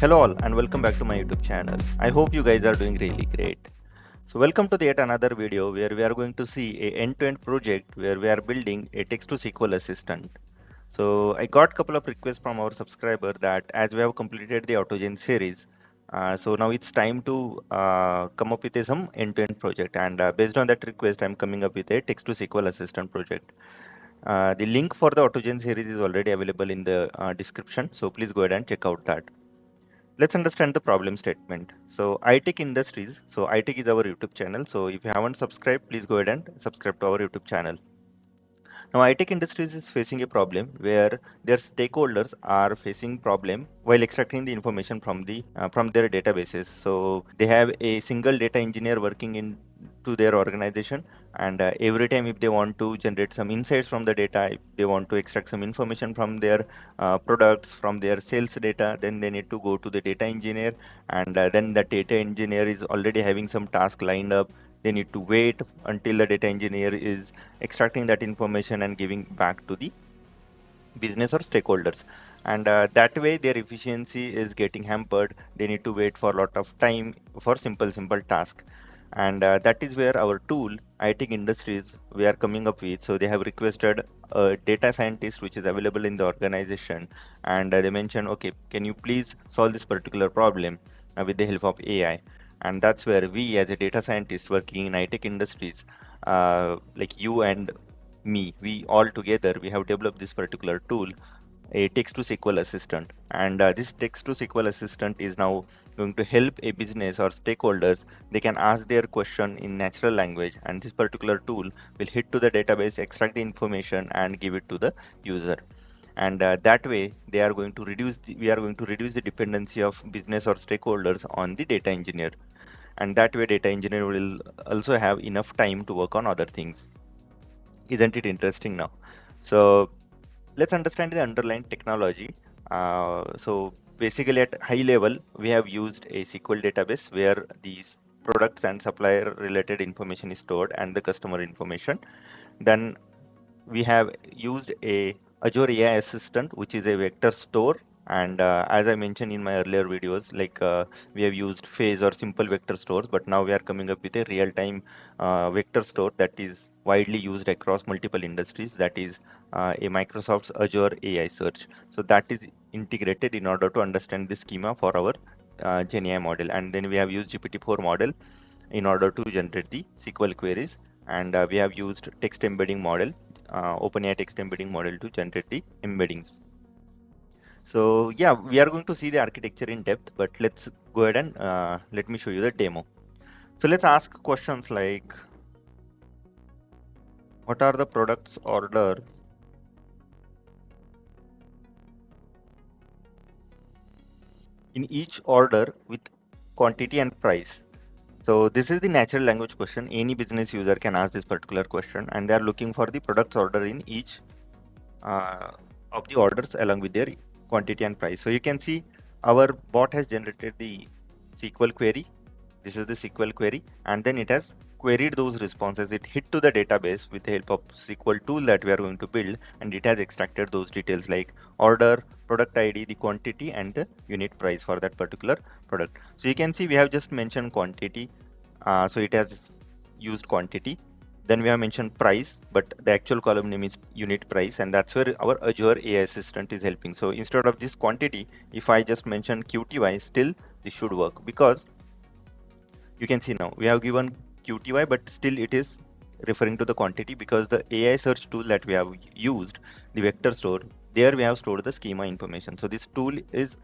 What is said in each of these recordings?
Hello all and welcome back to my YouTube channel. I hope you guys are doing really great. So welcome to the yet another video where we are going to see a end-to-end project where we are building a text-to-SQL assistant. So I got a couple of requests from our subscriber that as we have completed the AutoGen series, so now it's time to come up with some end-to-end project, and based on that request I'm coming up with a text-to-SQL assistant project. The link for the AutoGen series is already available in the description, so please go ahead and check out that. Let's understand the problem statement. So iTech Industries, so iTech is our YouTube channel. So if you haven't subscribed, please go ahead and subscribe to our YouTube channel. Now iTech Industries is facing a problem where their stakeholders are facing problem while extracting the information from their databases. So they have a single data engineer working in to their organization, and every time if they want to generate some insights from the data, if they want to extract some information from their products, from their sales data, then they need to go to the data engineer, and then the data engineer is already having some task lined up. They need to wait until the data engineer is extracting that information and giving back to the business or stakeholders, and that way their efficiency is getting hampered. They need to wait for a lot of time for simple task, and that is where our tool iTech Industries we are coming up with. So they have requested a data scientist which is available in the organization, and they mentioned, okay, can you please solve this particular problem with the help of AI? And that's where we as a data scientist working in iTech Industries, like you and me, we all together, we have developed this particular tool, a text to SQL assistant. And this text to SQL assistant is now going to help a business or stakeholders. They can ask their question in natural language, and this particular tool will hit to the database, extract the information, and give it to the user. And that way, they are going to we are going to reduce the dependency of business or stakeholders on the data engineer. And that way, data engineer will also have enough time to work on other things. Isn't it interesting now? So let's understand the underlying technology. So basically at high level, we have used a SQL database where these products and supplier related information is stored and the customer information. Then we have used a Azure AI Assistant, which is a vector store. And as I mentioned in my earlier videos, like we have used phase or simple vector stores, but now we are coming up with a real-time vector store that is widely used across multiple industries. That is a Microsoft's Azure AI Search. So that is integrated in order to understand the schema for our GenAI model. And then we have used GPT-4 model in order to generate the SQL queries. And we have used text embedding model, OpenAI text embedding model to generate the embeddings. So yeah, we are going to see the architecture in depth, but let's go ahead and let me show you the demo. So let's ask questions like, what are the products order in each order with quantity and price? So this is the natural language question. Any business user can ask this particular question, and they are looking for the products order in each of the orders along with their quantity and price. So you can see our bot has generated the SQL query. This is the SQL query, and then it has queried those responses. It hit to the database with the help of SQL tool that we are going to build, and it has extracted those details like order, product ID, the quantity, and the unit price for that particular product. So you can see we have just mentioned quantity, so it has used quantity. Then we have mentioned price, but the actual column name is unit price, and that's where our Azure AI Assistant is helping. So instead of this quantity, if I just mention QTY, still this should work, because you can see now we have given QTY, but still it is referring to the quantity, because the AI search tool that we have used, the vector store, there we have stored the schema information. So this tool is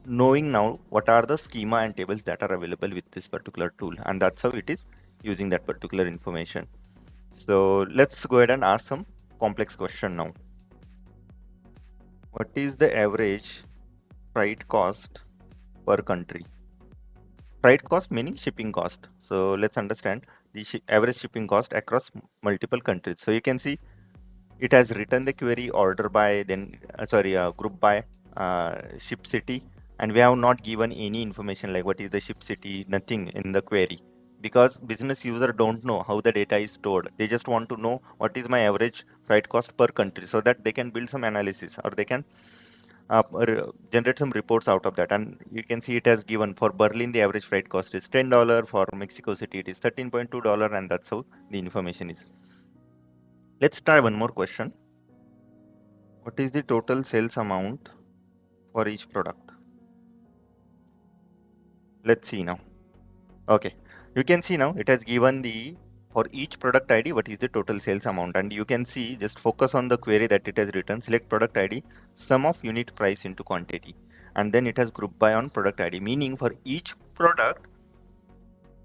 knowing now what are the schema and tables that are available with this particular tool, and that's how it is using that particular information. So let's go ahead and ask some complex question now. What is the average freight cost per country? Freight cost meaning shipping cost. So let's understand the average shipping cost across multiple countries. So you can see it has written the query order by, then group by, ship city, and we have not given any information like what is the ship city, nothing in the query, because business user don't know how the data is stored. They just want to know what is my average freight cost per country, so that they can build some analysis, or they can generate some reports out of that. And you can see it has given for Berlin, the average flight cost is $10. For Mexico City, it is $13.2. And that's how the information is. Let's try one more question. What is the total sales amount for each product? Let's see now. Okay, you can see now it has given the for each product ID what is the total sales amount, and you can see, just focus on the query that it has written, select product ID, sum of unit price into quantity, and then it has group by on product ID, meaning for each product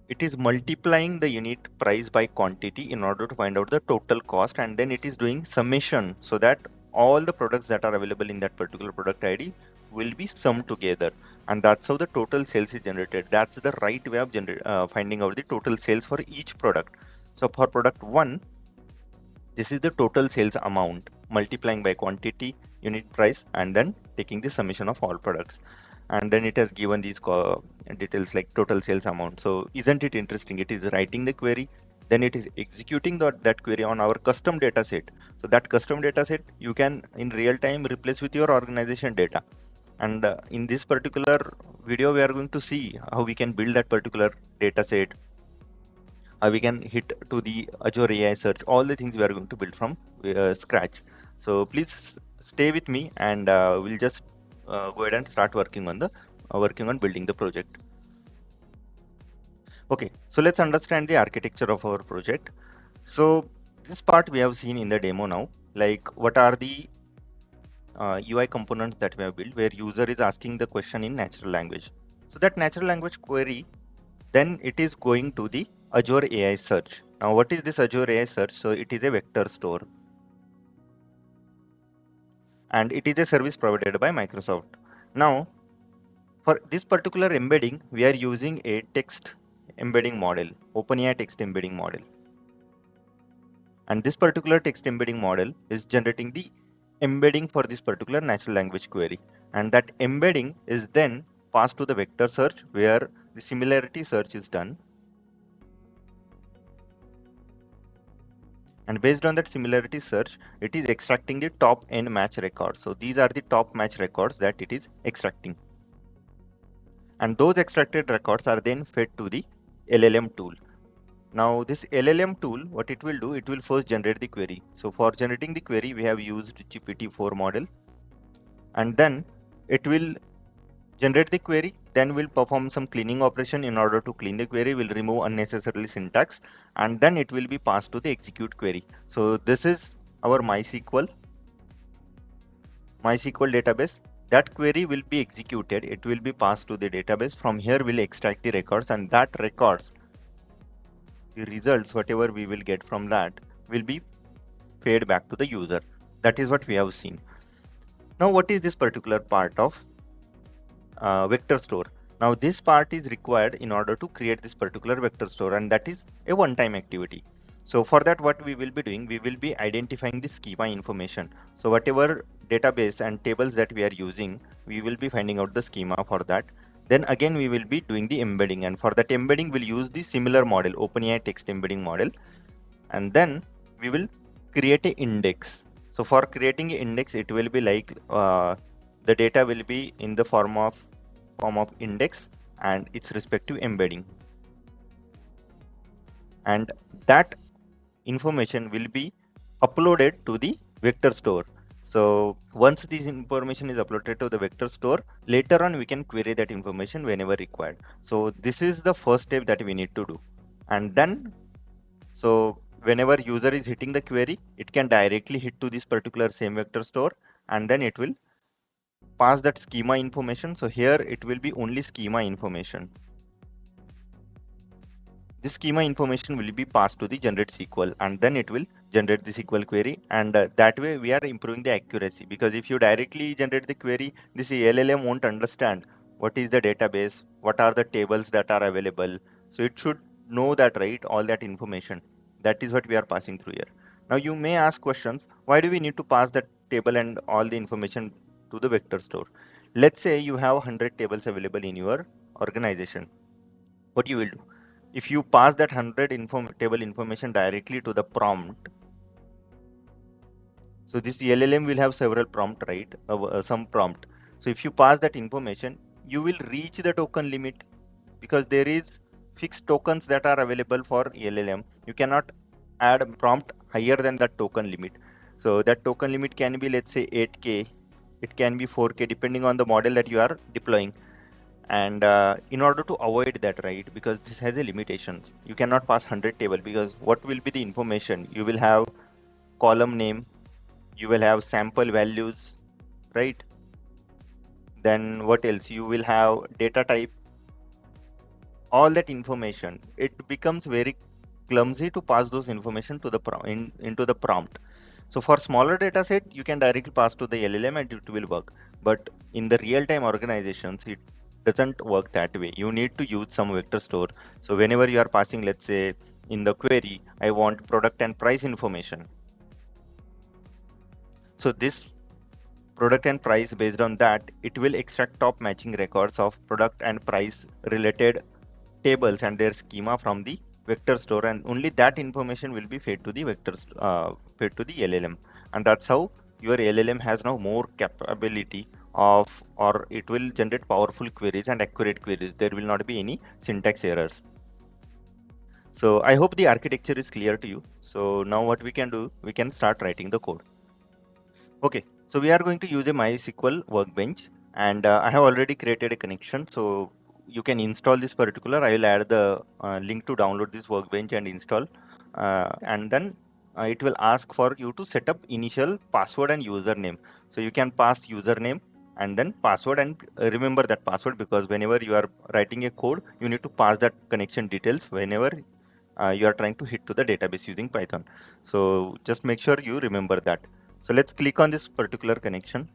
it is multiplying the unit price by quantity in order to find out the total cost, and then it is doing summation so that all the products that are available in that particular product ID will be summed together, and that's how the total sales is generated. That's the right way of finding out the total sales for each product. So for product 1, this is the total sales amount multiplying by quantity, unit price, and then taking the summation of all products. And then it has given these details like total sales amount. So isn't it interesting? It is writing the query, then it is executing that query on our custom data set. So that custom data set you can in real time replace with your organization data. And in this particular video, we are going to see how we can build that particular data set, we can hit to the Azure AI Search, all the things we are going to build from scratch. So please stay with me, and we'll just go ahead and start working on building the project. Okay, so let's understand the architecture of our project. So this part we have seen in the demo now, like what are the UI components that we have built, where user is asking the question in natural language. So that natural language query, then it is going to the Azure AI Search. Now, what is this Azure AI Search? So it is a vector store, and it is a service provided by Microsoft. Now, for this particular embedding, we are using a text embedding model, OpenAI text embedding model. And this particular text embedding model is generating the embedding for this particular natural language query. And that embedding is then passed to the vector search, where the similarity search is done. And based on that similarity search, it is extracting the top n match records. So these are the top match records that it is extracting. And those extracted records are then fed to the LLM tool. Now this LLM tool, what it will do, it will first generate the query. So for generating the query, we have used GPT-4 model, and then it will generate the query, then we'll perform some cleaning operation in order to clean the query, will remove unnecessarily syntax, and then it will be passed to the execute query. So this is our MySQL database. That query will be executed, it will be passed to the database. From here we'll extract the records, and that records, the results, whatever we will get from that, will be fed back to the user. That is what we have seen. Now what is this particular part of vector store? Now this part is required in order to create this particular vector store, and that is a one-time activity. So for that, what we will be doing, we will be identifying the schema information. So whatever database and tables that we are using, we will be finding out the schema for that. Then again we will be doing the embedding, and for that embedding we'll use the similar model, OpenAI text embedding model, and then we will create an index. So for creating an index, it will be like the data will be in the form of index and its respective embedding, and that information will be uploaded to the vector store. So once this information is uploaded to the vector store, later on we can query that information whenever required. So this is the first step that we need to do. And then, so whenever user is hitting the query, it can directly hit to this particular same vector store, and then it will pass that schema information. So here it will be only schema information. This schema information will be passed to the generate SQL, and then it will generate the SQL query, and that way we are improving the accuracy, because if you directly generate the query, this LLM won't understand what is the database, what are the tables that are available. So it should know that, right, all that information. That is what we are passing through here. Now you may ask questions, why do we need to pass that table and all the information to the vector store? Let's say you have 100 tables available in your organization. What you will do, if you pass that 100 table information directly to the prompt, So this LLM will have several prompt, right? Some prompt. So if you pass that information, you will reach the token limit, because there is fixed tokens that are available for LLM. You cannot add prompt higher than that token limit. So that token limit can be, let's say, 8K. It can be 4K depending on the model that you are deploying. And in order to avoid that, right, because this has a limitations, you cannot pass 100 table, because what will be the information? You will have column name, you will have sample values, right? Then what else? You will have data type, all that information. It becomes very clumsy to pass those information to the into the prompt. So for smaller data set, you can directly pass to the LLM and it will work. But in the real-time organizations, it doesn't work that way. You need to use some vector store. So whenever you are passing, let's say in the query, I want product and price information. So this product and price, based on that, it will extract top matching records of product and price related tables and their schema from the vector store, and only that information will be fed to the fed to the LLM. And that's how your LLM has now more capability of, or it will generate powerful queries and accurate queries. There will not be any syntax errors. So I hope the architecture is clear to you. So now what we can do, we can start writing the code. Okay, so we are going to use a MySQL workbench, and I have already created a connection. So you can install this particular. I will add the link to download this workbench and install. And then it will ask for you to set up initial password and username. So you can pass username and then password, and remember that password, because whenever you are writing a code, you need to pass that connection details whenever you are trying to hit to the database using Python. So just make sure you remember that. So let's click on this particular connection.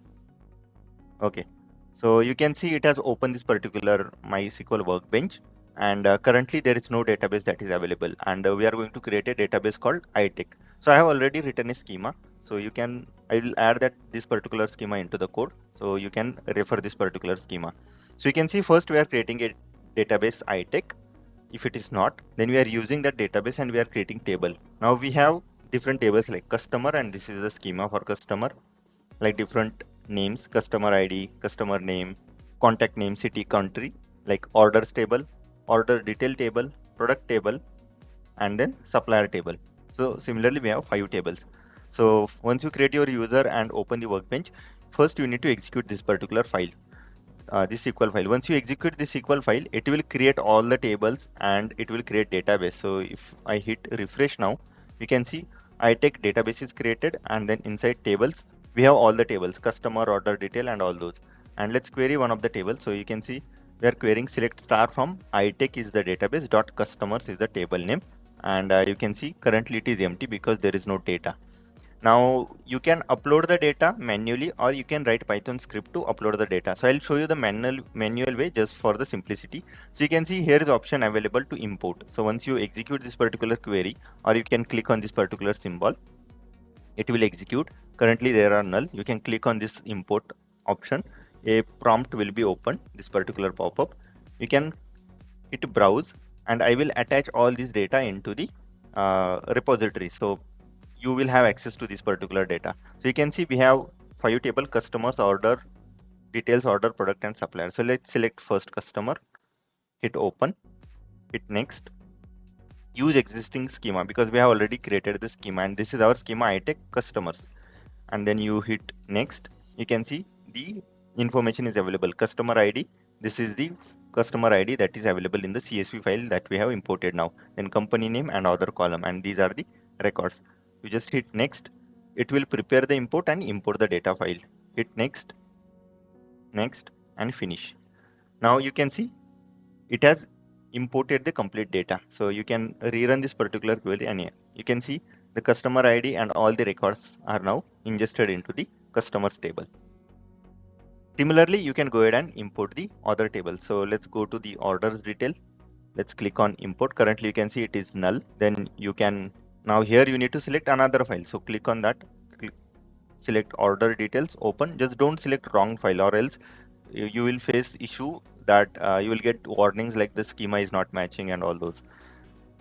Okay, so you can see it has opened this particular MySQL workbench, and currently there is no database that is available, and we are going to create a database called iTech. So I have already written a schema, so I will add this particular schema into the code, so you can refer this particular schema. So you can see first we are creating a database iTech. If it is not, then we are using that database and we are creating table. Now we have different tables like customer, and this is the schema for customer, like different names, customer ID, customer name, contact name, city, country, like orders table, order detail table, product table, and then supplier table. So similarly, we have 5 tables. So once you create your user and open the workbench, first you need to execute this particular file. This SQL file. Once you execute this SQL file, it will create all the tables and it will create database. So if I hit refresh now, you can see iTech database is created, and then inside tables, we have all the tables, customer, order detail, and all those. And let's query one of the tables. So you can see we are querying select star from iTech is the database dot customers is the table name. And you can see currently it is empty because there is no data. Now you can upload the data manually, or you can write Python script to upload the data. So I'll show you the manual way just for the simplicity. So you can see here is option available to import. So once you execute this particular query, or you can click on this particular symbol, it will execute. Currently there are null. You can click on this import option. A prompt will be opened, this particular pop-up. You can hit browse, and I will attach all this data into the repository. So you will have access to this particular data. So you can see we have 5 table: customers, order details, order, product, and supplier. So let's select first customer, hit open, hit next, use existing schema, because we have already created the schema, and this is our schema iTech customers. And then you hit next. You can see the information is available. Customer ID, this is the customer ID that is available in the CSV file that we have imported now. Then company name and other column, and these are the records. You just hit next. It will prepare the import and import the data file. Hit next, next, and finish. Now you can see it has imported the complete data. So you can rerun this particular query, and you can see the customer ID and all the records are now ingested into the customers table. Similarly, you can go ahead and import the other table. So let's go to the orders detail. Let's click on import. Currently you can see it is null. Then you can, now here you need to select another file. So click on that, select order details, open. Just don't select wrong file, or else you will face issue that you will get warnings like the schema is not matching and all those.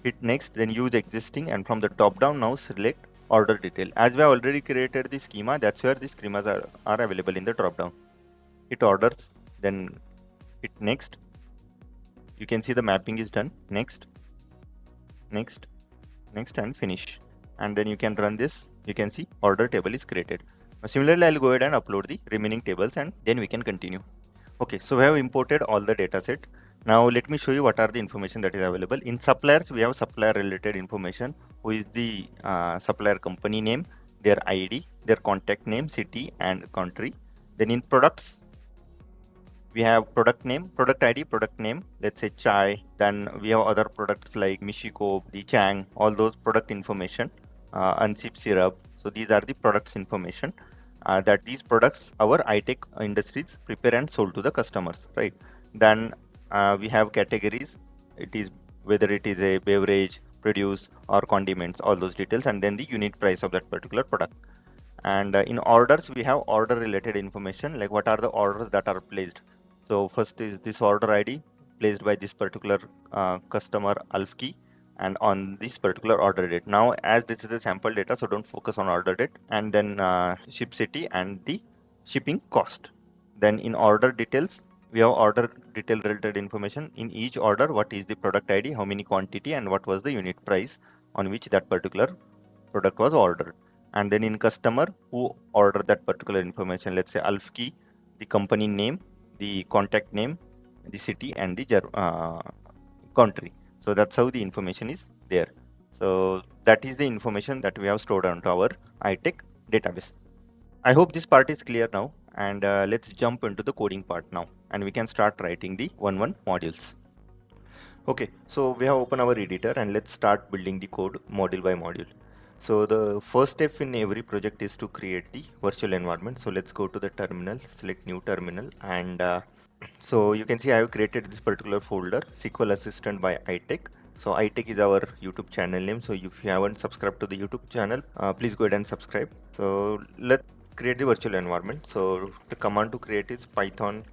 Hit next, then use existing, and from the top down now select order detail. As we have already created the schema, that's where the schemas are available in the dropdown. Hit orders, then hit next. You can see the mapping is done. Next, next, next, and finish. And then you can run this. You can see order table is created. Similarly, I'll go ahead and upload the remaining tables and then we can continue. Okay, so we have imported all the data set. Now let me show you what are the information that is available. In suppliers, we have supplier related information, who is the supplier company name, their ID, their contact name, city and country. Then in products, we have product name, product ID, product name, let's say chai. Then we have other products like Mishiko, the Chang, all those product information, unsip syrup. So these are the products information that these products our iTech industries prepare and sold to the customers, right? Then we have categories. It is whether it is a beverage, produce or condiments, all those details, and then the unit price of that particular product. And in orders, we have order related information, like what are the orders that are placed. So first is this order ID placed by this particular customer Alfki and on this particular order date. Now, as this is a sample data, so don't focus on order date, and then ship city and the shipping cost. Then in order details, we have order detail related information. In each order, what is the product ID, how many quantity, and what was the unit price on which that particular product was ordered. And then in customer, who ordered that particular information, let's say Alfki, the company name, the contact name, the city, and the country. So that's how the information is there. So that is the information that we have stored onto our iTech database. I hope this part is clear now, and let's jump into the coding part now, and we can start writing the 1-1 modules. Okay, so we have opened our editor and let's start building the code module by module. So the first step in every project is to create the virtual environment. So let's go to the terminal, select new terminal, and so you can see I have created this particular folder, SQL Assistant by iTech. So iTech is our YouTube channel name. So if you haven't subscribed to the YouTube channel, please go ahead and subscribe. So let's create the virtual environment. So the command to create is Python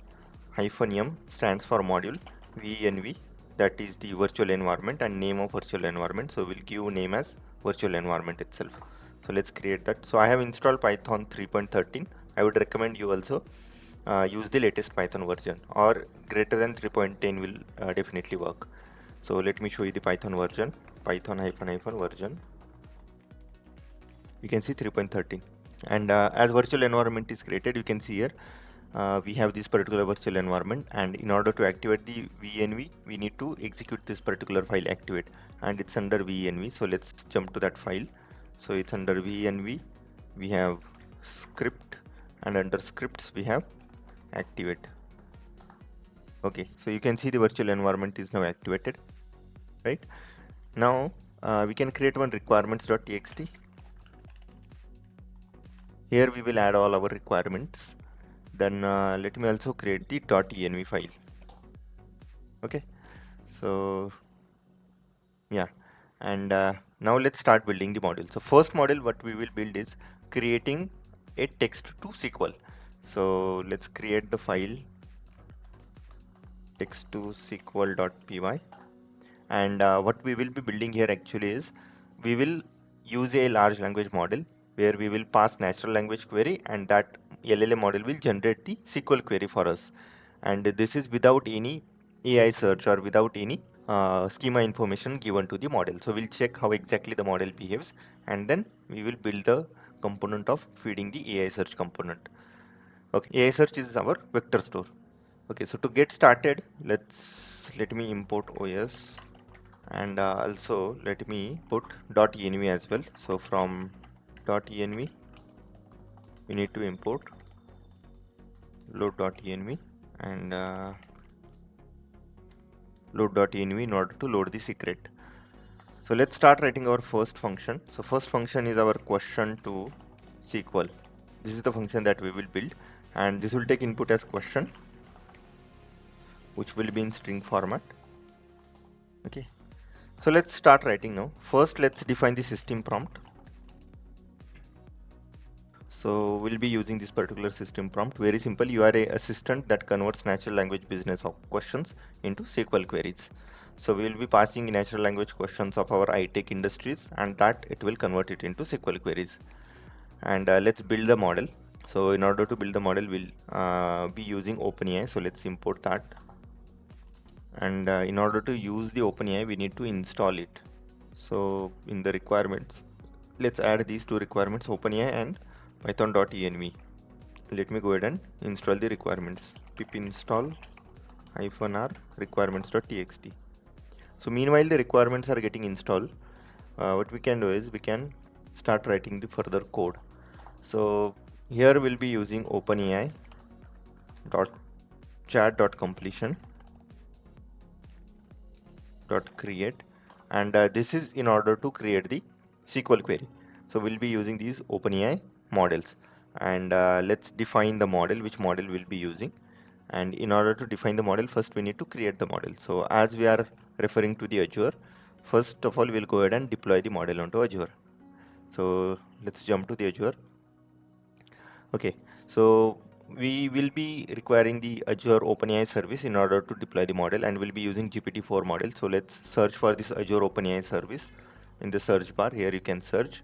-m stands for module VNV, that is the virtual environment and name of virtual environment. So we'll give name as virtual environment itself. So let's create that. So I have installed Python 3.13. I would recommend you also use the latest Python version, or greater than 3.10 will definitely work. So let me show you the Python version, Python -hyphen version. You can see 3.13, and as virtual environment is created, you can see here we have this particular virtual environment, and in order to activate the VNV, we need to execute this particular file activate, and it's under VNV. So let's jump to that file. So it's under VNV, we have script, and under scripts we have activate. Okay, so you can see the virtual environment is now activated, right? Now we can create one requirements.txt. Here we will add all our requirements. Then let me also create the .env file. Okay, so yeah, and now let's start building the module. So first module what we will build is creating a text to SQL. So let's create the file text to SQL.py, and what we will be building here actually is we will use a large language model where we will pass natural language query, and that LLM model will generate the SQL query for us. And this is without any AI search or without any schema information given to the model. So we'll check how exactly the model behaves, and then we will build the component of feeding the AI search component. Okay, AI search is our vector store. Okay, so to get started, let me import OS, and also let me put .env as well. So from .env we need to import load.env and load.env in order to load the secret. So let's start writing our first function. So first function is our question to SQL. This is the function that we will build, and this will take input as question, which will be in string format. Okay, so let's start writing now. First, let's define the system prompt. So we'll be using this particular system prompt. Very simple. You are a assistant that converts natural language business of questions into SQL queries. So we will be passing natural language questions of our iTech industries, and that it will convert it into SQL queries. And let's build the model. So in order to build the model, we'll be using OpenAI. So let's import that. And in order to use the OpenAI, we need to install it. So in the requirements, let's add these two requirements, OpenAI and python.env. Let me go ahead and install the requirements. Pip install -r requirements.txt. So meanwhile the requirements are getting installed, what we can do is we can start writing the further code. So here we'll be using OpenAI dot chat dot completion dot create, and this is in order to create the SQL query. So we'll be using these OpenAI models, and let's define the model, which model we'll be using. And in order to define the model, first we need to create the model. So as we are referring to the Azure, first of all we'll go ahead and deploy the model onto Azure. So let's jump to the Azure. Okay, so we will be requiring the Azure OpenAI service in order to deploy the model, and we'll be using GPT-4 model. So let's search for this Azure OpenAI service. In the search bar here you can search,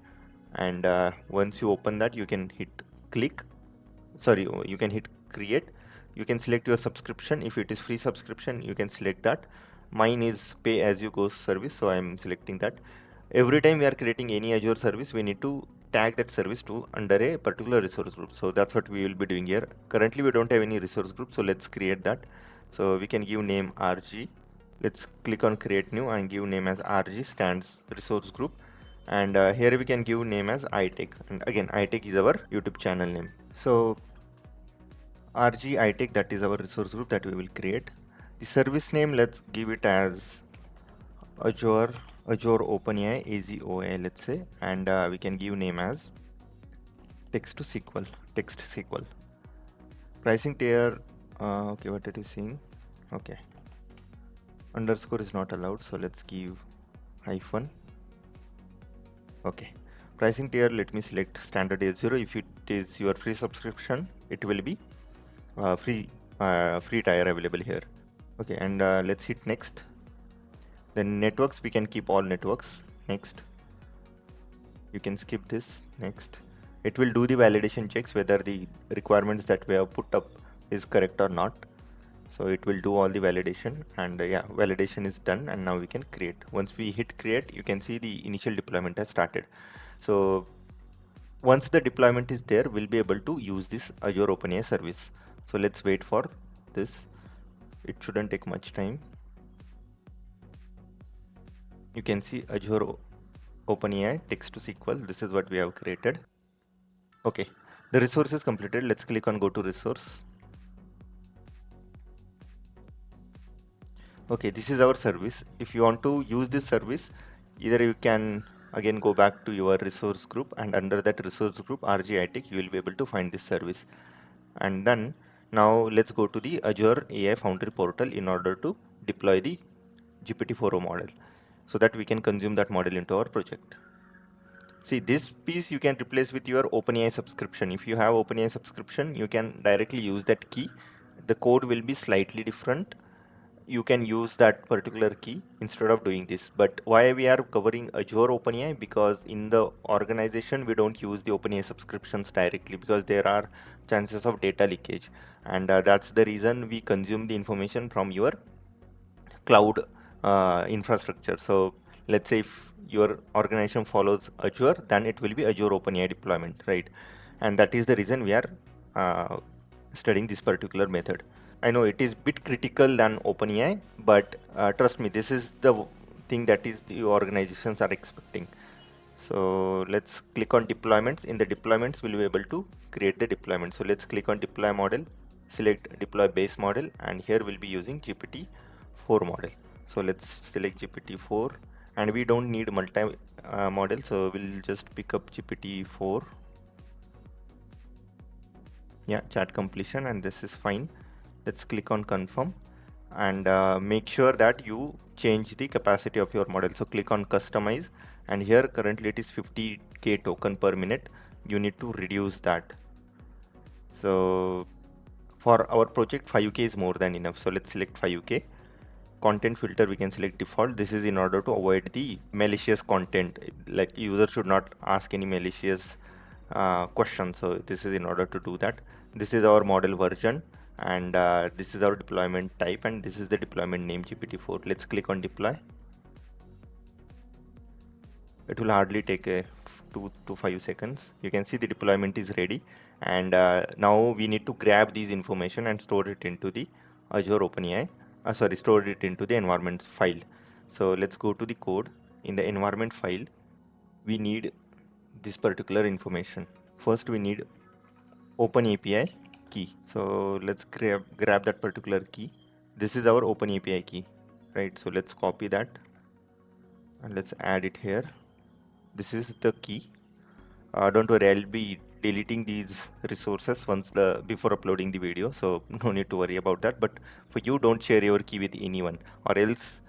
and once you open that you can hit you can hit create. You can select your subscription. If it is free subscription, you can select that. Mine is pay as you go service, so I'm selecting that. Every time we are creating any Azure service, we need to tag that service to under a particular resource group. So that's what we will be doing here. Currently we don't have any resource group, so let's create that. So we can give name RG. Let's click on create new and give name as RG stands resource group. And here we can give name as iTech, and again iTech is our YouTube channel name. So RG iTech, that is our resource group that we will create. The service name, let's give it as Azure OpenAI AZOA, let's say, and we can give name as text SQL. Pricing tier, okay, what it is saying, okay, underscore is not allowed, so let's give hyphen. Okay, pricing tier, let me select standard is 0. If it is your free subscription, it will be free tier available here. Okay, and let's hit next. Then networks, we can keep all networks. Next. You can skip this. Next. It will do the validation checks whether the requirements that we have put up is correct or not. So it will do all the validation, and yeah, validation is done, and now we can create. Once we hit create, you can see the initial deployment has started. So once the deployment is there, we'll be able to use this Azure OpenAI service. So let's wait for this. It shouldn't take much time. You can see Azure OpenAI text to SQL. This is what we have created. Okay, the resource is completed. Let's click on go to resource. Okay, this is our service. If you want to use this service, either you can again go back to your resource group, and under that resource group RG iTech, you will be able to find this service. And then now let's go to the Azure AI Foundry portal in order to deploy the GPT-4o model, so that we can consume that model into our project. See, this piece you can replace with your OpenAI subscription. If you have OpenAI subscription, you can directly use that key. The code will be slightly different. You can use that particular key instead of doing this. But why we are covering Azure OpenAI? Because in the organization, we don't use the OpenAI subscriptions directly, because there are chances of data leakage. And that's the reason we consume the information from your cloud infrastructure. So let's say if your organization follows Azure, then it will be Azure OpenAI deployment, right? And that is the reason we are studying this particular method. I know it is bit critical than OpenAI, but trust me, this is the thing that is the organizations are expecting. So let's click on deployments. In the deployments, we'll be able to create the deployment. So let's click on deploy model, select deploy base model, and here we'll be using GPT-4 model. So let's select GPT-4, and we don't need multi model, so we'll just pick up GPT-4. Yeah, chat completion, and this is fine. Let's click on confirm, and make sure that you change the capacity of your model. So click on customize, and here currently it is 50k token per minute. You need to reduce that. So for our project, 5k is more than enough, so let's select 5k. content filter, we can select default. This is in order to avoid the malicious content, like user should not ask any malicious questions. So this is in order to do that. This is our model version, and this is our deployment type, and this is the deployment name, GPT-4. Let's click on deploy. It will hardly take a 2 to 5 seconds. You can see the deployment is ready, and now we need to grab these information and store it into the Azure OpenAI. Store it into the environment file. So let's go to the code. In the environment file, we need this particular information. First, we need OpenAPI key. So let's grab that particular key. This is our OpenAPI key, right? So let's copy that and let's add it here. This is the key. Don't worry, I'll be deleting these resources before uploading the video, so no need to worry about that. But for you, don't share your key with anyone, or else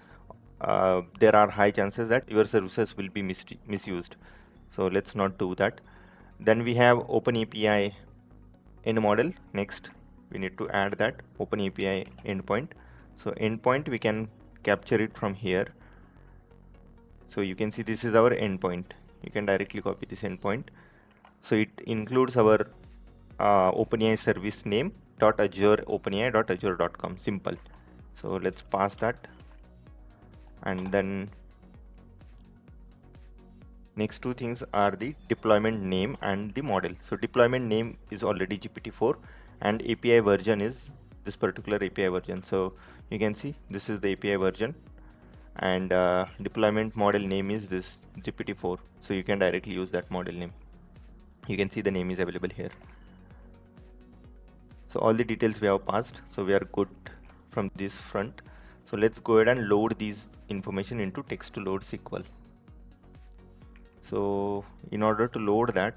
there are high chances that your services will be misused. So let's not do that. Then we have OpenAPI end model. Next, we need to add that OpenAPI endpoint. So endpoint, we can capture it from here. So you can see this is our endpoint. You can directly copy this endpoint. So it includes our OpenAI service name .azure openai.azure.com. Simple. So let's pass that, and then next two things are the deployment name and the model. So deployment name is already GPT-4, and API version is this particular API version. So you can see this is the API version, and deployment model name is this GPT-4. So you can directly use that model name. You can see the name is available here. So all the details we have passed, so we are good from this front. So let's go ahead and load these information into text to load SQL. So in order to load that,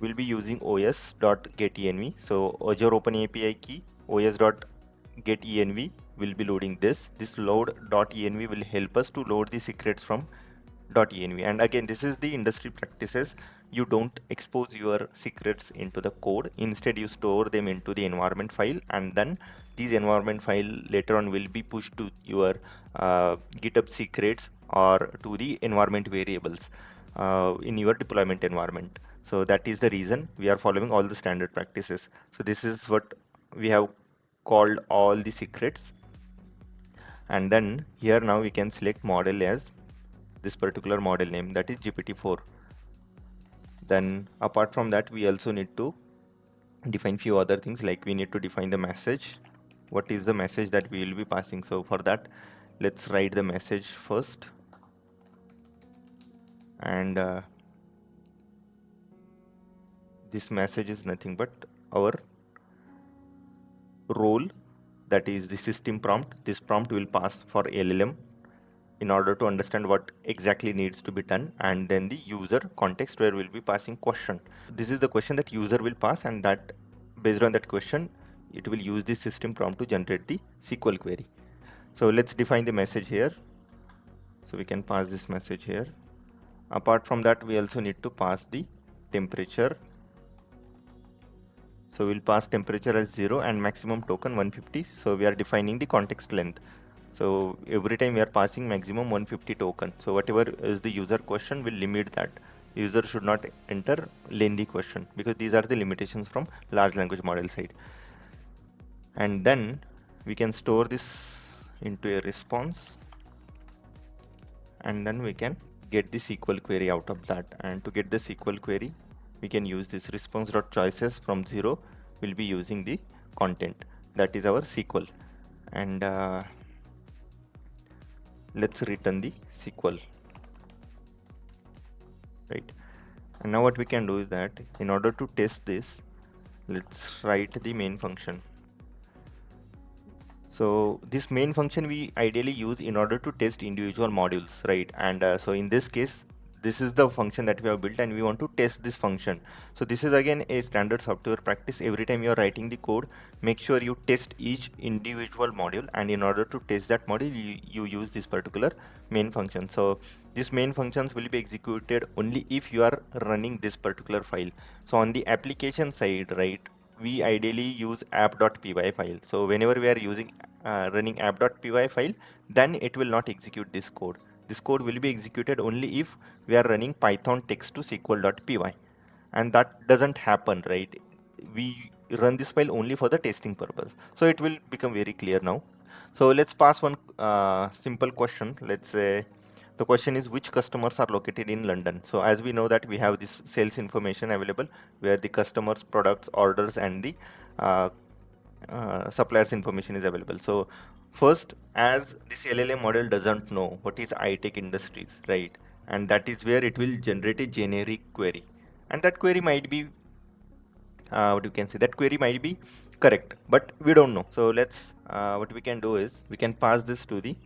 we'll be using os.getEnv. So Azure OpenAPI key os.getEnv will be loading this. This load.env will help us to load the secrets from .env. And again, this is the industry practices. You don't expose your secrets into the code. Instead, you store them into the environment file, and then these environment file later on will be pushed to your GitHub secrets or to the environment variables in your deployment environment. So that is the reason we are following all the standard practices. So this is what we have called all the secrets. And then here now we can select model as this particular model name, that is GPT-4. Then apart from that, we also need to define few other things, like we need to define the message. What is the message that we will be passing? So for that, let's write the message first, and this message is nothing but our role, that is the system prompt. This prompt will pass for LLM in order to understand what exactly needs to be done, and then the user context, where we'll be passing question. This is the question that user will pass, and that based on that question, it will use the system prompt to generate the SQL query. So let's define the message here. So we can pass this message here. Apart from that, we also need to pass the temperature. So we'll pass temperature as 0 and maximum token 150. So we are defining the context length. So every time we are passing maximum 150 token. So whatever is the user question, will limit that. User should not enter lengthy question, because these are the limitations from large language model side. And then we can store this into a response, and then we can get the SQL query out of that. And to get the SQL query, we can use this response.choices from 0. We'll be using the content, that is our SQL. And let's return the SQL, right? And now what we can do is that in order to test this, let's write the main function. So this main function we ideally use in order to test individual modules, right? And so in this case, this is the function that we have built, and we want to test this function. So this is again a standard software practice. Every time you are writing the code, make sure you test each individual module, and in order to test that module, you use this particular main function. So these main functions will be executed only if you are running this particular file. So on the application side, right, we ideally use app.py file. So whenever we are using running app.py file, then it will not execute this code. This code will be executed only if we are running Python text to SQL.py, and that doesn't happen, right? We run this file only for the testing purpose. So it will become very clear now. So let's pass one simple question. Let's say the question is, which customers are located in London? So as we know that we have this sales information available where the customers, products, orders, and the uh, suppliers information is available. So first, as this LLM model doesn't know what is high-tech industries, right? And that is where it will generate a generic query. And that query might be, what you can say, that query might be correct, but we don't know. So let's, what we can do is we can pass this to the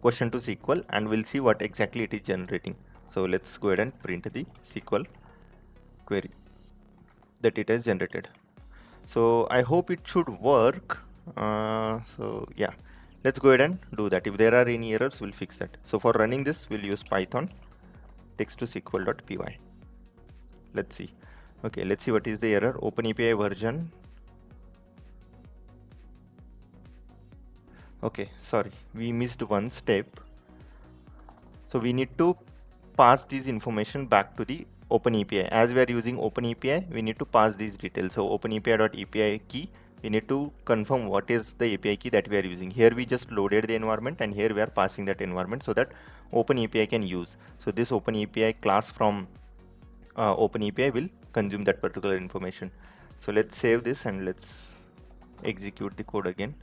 question to SQL and we'll see what exactly it is generating. So let's go ahead and print the SQL query that it has generated. So I hope it should work. So yeah, let's go ahead and do that. If there are any errors, we'll fix that. So for running this, we'll use Python text to SQL.py. Let's see. Okay, let's see what is the error. OpenAI version. Okay, sorry, we missed one step. So we need to pass this information back to the OpenAPI. As we are using OpenAPI, we need to pass these details. So OpenAPI.API key, we need to confirm what is the API key that we are using. Here we just loaded the environment and here we are passing that environment so that OpenAPI can use. So this OpenAPI class from OpenAPI will consume that particular information. So let's save this and let's execute the code again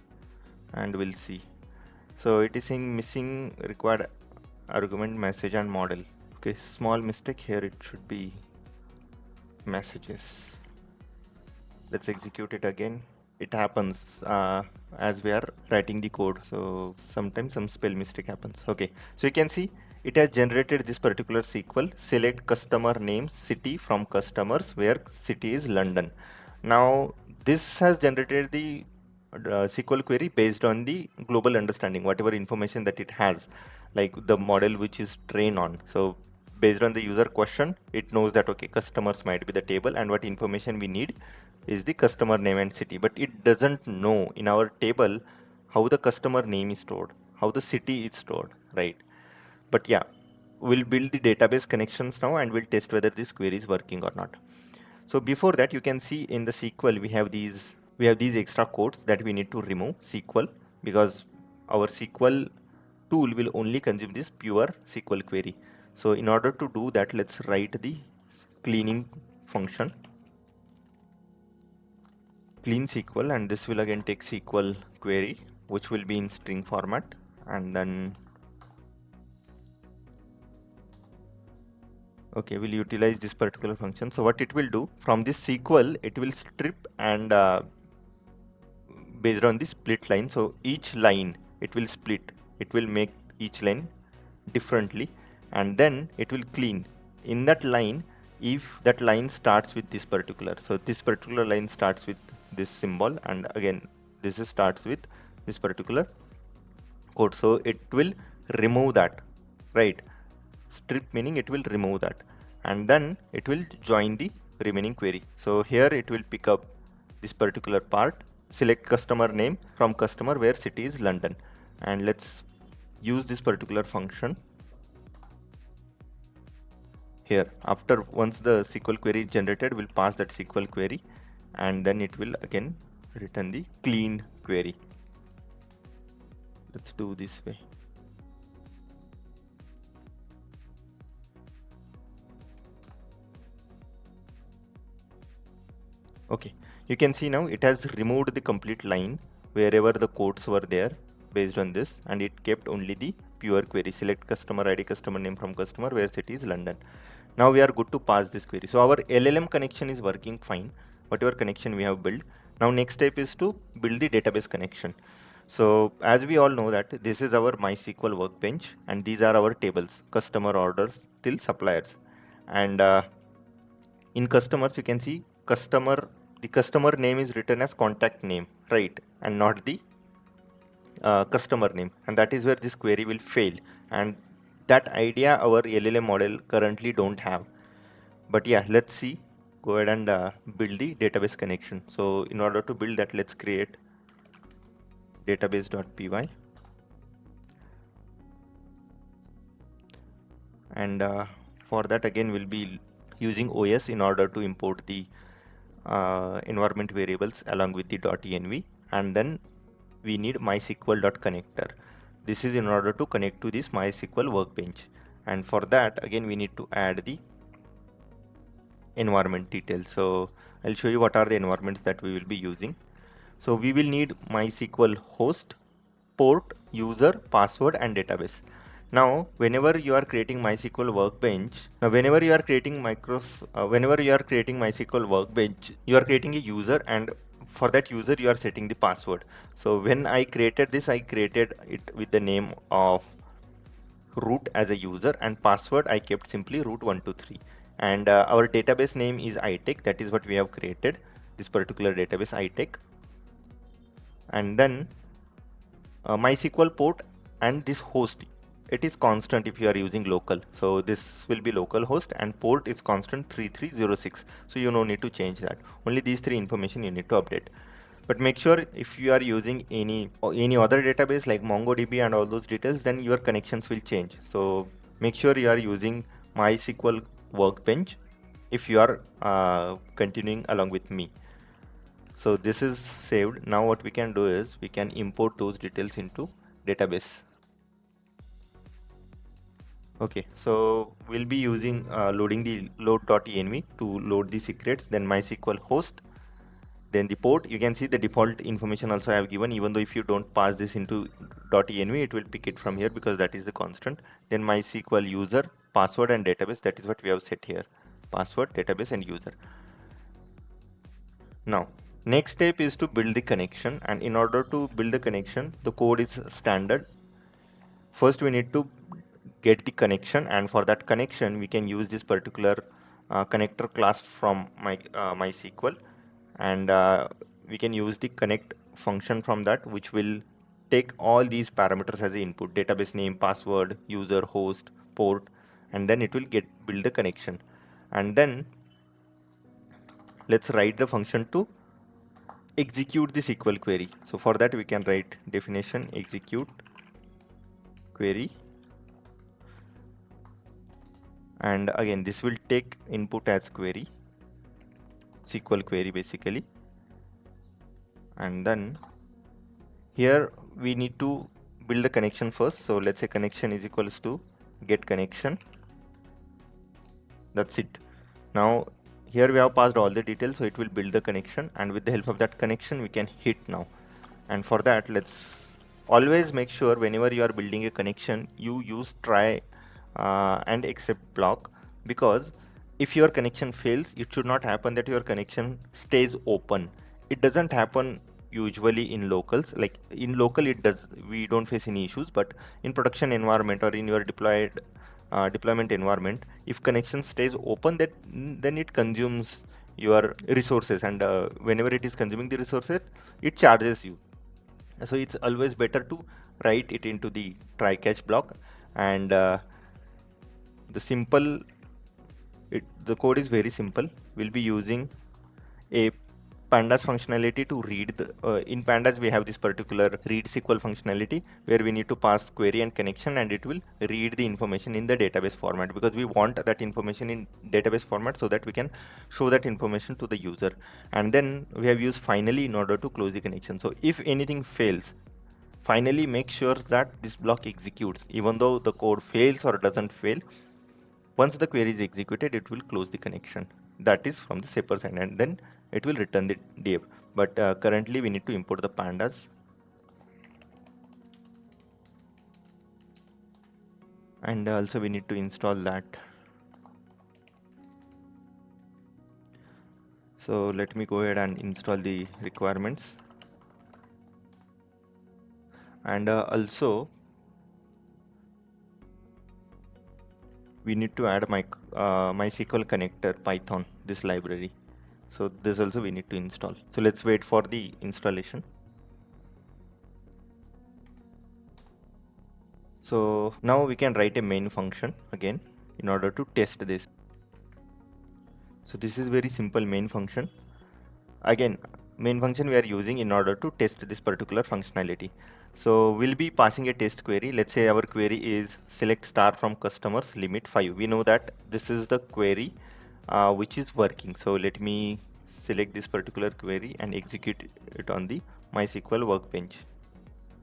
and we'll see. So it is saying missing required argument, message and model. Okay, small mistake here, it should be messages. Let's execute it again. It happens as we are writing the code, so sometimes some spell mistake happens. Okay, so you can see it has generated this particular SQL. Select customer name city from customers where city is London. Now this has generated the SQL query based on the global understanding, whatever information that it has, like the model which is trained on. So based on the user question, it knows that okay, customers might be the table and what information we need is the customer name and city, but it doesn't know in our table how the customer name is stored, how the city is stored, right? But yeah, we'll build the database connections now and we'll test whether this query is working or not. So before that, you can see in the SQL we have these extra codes that we need to remove SQL, because our SQL tool will only consume this pure SQL query. So in order to do that, let's write the cleaning function, clean SQL, and this will again take SQL query which will be in string format, and then okay, we'll utilize this particular function. So what it will do from this SQL, it will strip and based on the split line. So each line it will split, it will make each line differently, and then it will clean in that line if that line starts with this particular. So this particular line starts with this symbol, and again this starts with this particular code. So it will remove that, right? Strip meaning it will remove that, and then it will join the remaining query. So here it will pick up this particular part, select customer name from customer where city is London, and let's use this particular function here. After once the SQL query is generated, we'll pass that SQL query and then it will again return the clean query. Let's do this way. Okay, you can see now it has removed the complete line wherever the codes were there based on this, and it kept only the pure query, select customer ID, customer name from customer where city is London. Now we are good to pass this query. So our LLM connection is working fine, whatever connection we have built. Now next step is to build the database connection. So as we all know that this is our MySQL workbench and these are our tables, customer orders till suppliers. And in customers, you can see the customer name is written as contact name, right? And not the customer name. And that is where this query will fail. And that idea our LLM model currently don't have. But yeah, let's see. go ahead and build the database connection. So in order to build that, let's create database.py, and for that again we'll be using OS in order to import the environment variables along with the .env, and then we need MySQL.connector. This is in order to connect to this MySQL workbench, and for that again we need to add the environment details. So I'll show you what are the environments that we will be using. So we will need MySQL host, port, user, password, and database. Now, whenever you are creating MySQL workbench, whenever you are creating MySQL workbench, you are creating a user, and for that user you are setting the password. So when I created this, I created it with the name of root as a user, and password I kept simply root123, and our database name is itech. That is what we have created, this particular database itech. And then MySQL port and this host, it is constant if you are using local, so this will be local host, and port is constant 3306, so you no need to change that. Only these three information you need to update. But make sure if you are using any other database like MongoDB and all those details, then your connections will change. So make sure you are using MySQL workbench if you are continuing along with me. So this is saved. Now what we can do is we can import those details into database. Okay, so we'll be using loading the load.env to load the secrets, then MySQL host, then the port. You can see the default information also I have given, even though if you don't pass this into .env, it will pick it from here because that is the constant. Then MySQL user, password, and database. That is what we have set here: password, database, and user. Now, next step is to build the connection, and in order to build the connection, the code is standard. First, we need to get the connection, and for that connection, we can use this particular connector class from MySQL, and we can use the connect function from that, which will take all these parameters as the input: database name, password, user, host, port, and then it will build the connection. And then let's write the function to execute the SQL query. So for that we can write definition execute query, and again this will take input as query, SQL query basically. And then here we need to build the connection first. So let's say connection is equals to get connection. That's it. Now here we have passed all the details, so it will build the connection, and with the help of that connection we can hit now. And for that, let's always make sure whenever you are building a connection, you use try and except block, because if your connection fails, it should not happen that your connection stays open. It doesn't happen usually in locals. Like in local it does, we don't face any issues, but in production environment or in your deployment environment, if connection stays open, that then it consumes your resources, and whenever it is consuming the resources, it charges you. So it's always better to write it into the try catch block. And the code is very simple. We'll be using a pandas functionality to read in pandas we have this particular read SQL functionality where we need to pass query and connection, and it will read the information in the database format, because we want that information in database format so that we can show that information to the user. And then we have used finally in order to close the connection. So if anything fails, finally make sure that this block executes even though the code fails or doesn't fail. Once the query is executed, it will close the connection. That is from the sepper side, and then it will return the div. But currently we need to import the pandas, and also we need to install that. So let me go ahead and install the requirements. And also we need to add MySQL connector Python, this library. So this also we need to install. So let's wait for the installation. So now we can write a main function again in order to test this. So this is very simple main function. Again, main function we are using in order to test this particular functionality. So we'll be passing a test query. Let's say our query is select star from customers limit 5. We know that this is the query which is working. So let me select this particular query and execute it on the MySQL workbench.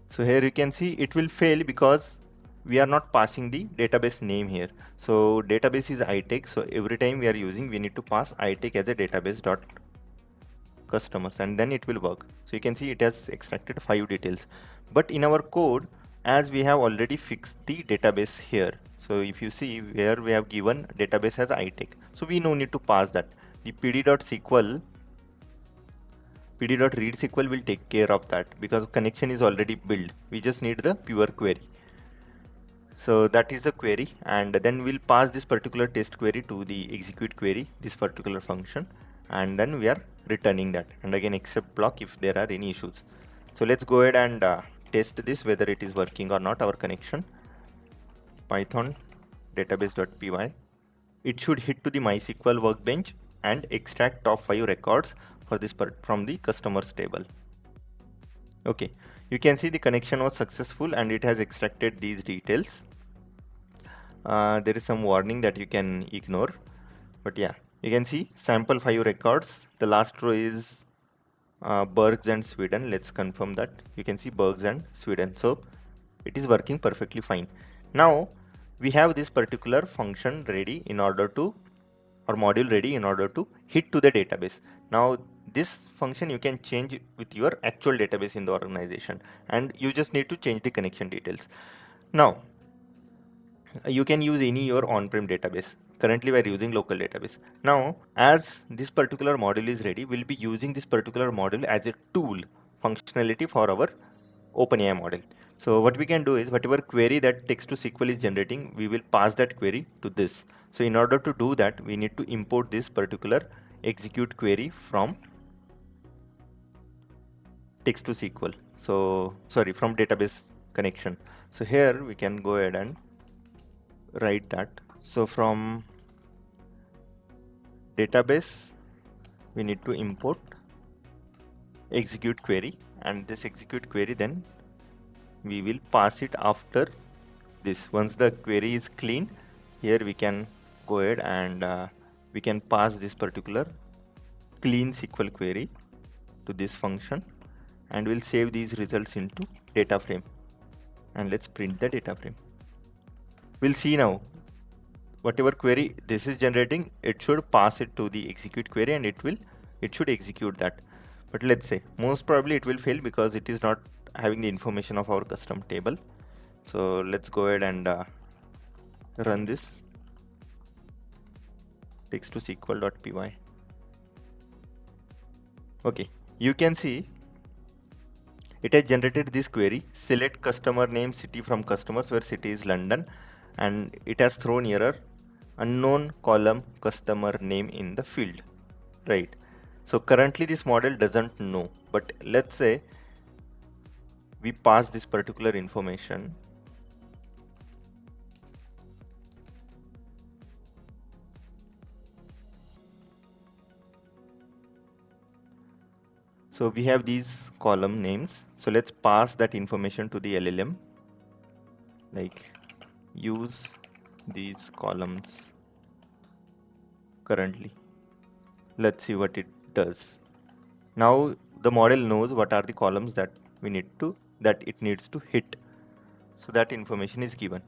So here you can see it will fail because we are not passing the database name here. So database is itech. So every time we are using, we need to pass itech as a database dot customers, and then it will work. So you can see it has extracted 5 details. But in our code, as we have already fixed the database here. So if you see where we have given database as itech. So we no need to pass that. The pd.sql pd.read SQL will take care of that because connection is already built. We just need the pure query. So that is the query, and then we'll pass this particular test query to the execute query, this particular function, and then we are returning that, and again except block if there are any issues. So let's go ahead and test this whether it is working or not. Our connection python database.py, it should hit to the MySQL workbench and extract top 5 records for this part from the customers table. Okay, you can see the connection was successful and it has extracted these details. There is some warning that you can ignore, but yeah, you can see sample 5 records. The last row is Bergs and Sweden. Let's confirm that. You can see Bergs and Sweden. So it is working perfectly fine. Now we have this particular function ready in order to, or module ready in order to hit to the database. Now this function you can change with your actual database in the organization, and you just need to change the connection details. Now you can use any your on-prem database. Currently we are using local database. Now as this particular module is ready, we'll be using this particular module as a tool functionality for our OpenAI model. So what we can do is whatever query that text to SQL is generating, we will pass that query to this. So in order to do that, we need to import this particular execute query from text to SQL. So sorry, from database connection. So here we can go ahead and write that. So from database, we need to import execute query, and this execute query then we will pass it after this. Once the query is clean, here we can go ahead and we can pass this particular clean SQL query to this function, and we'll save these results into data frame, and let's print the data frame. We'll see now whatever query this is generating, it should pass it to the execute query and it should execute that. But let's say most probably it will fail because it is not having the information of our custom table. So let's go ahead and run this text to SQL.py. Okay, you can see it has generated this query, select customer name city from customers, where city is London, and it has thrown error unknown column customer name in the field, right? So currently this model doesn't know, but let's say we pass this particular information. So we have these column names. So let's pass that information to the LLM, like use these columns currently. Let's see what it does. Now the model knows what are the columns that it needs to hit. So that information is given.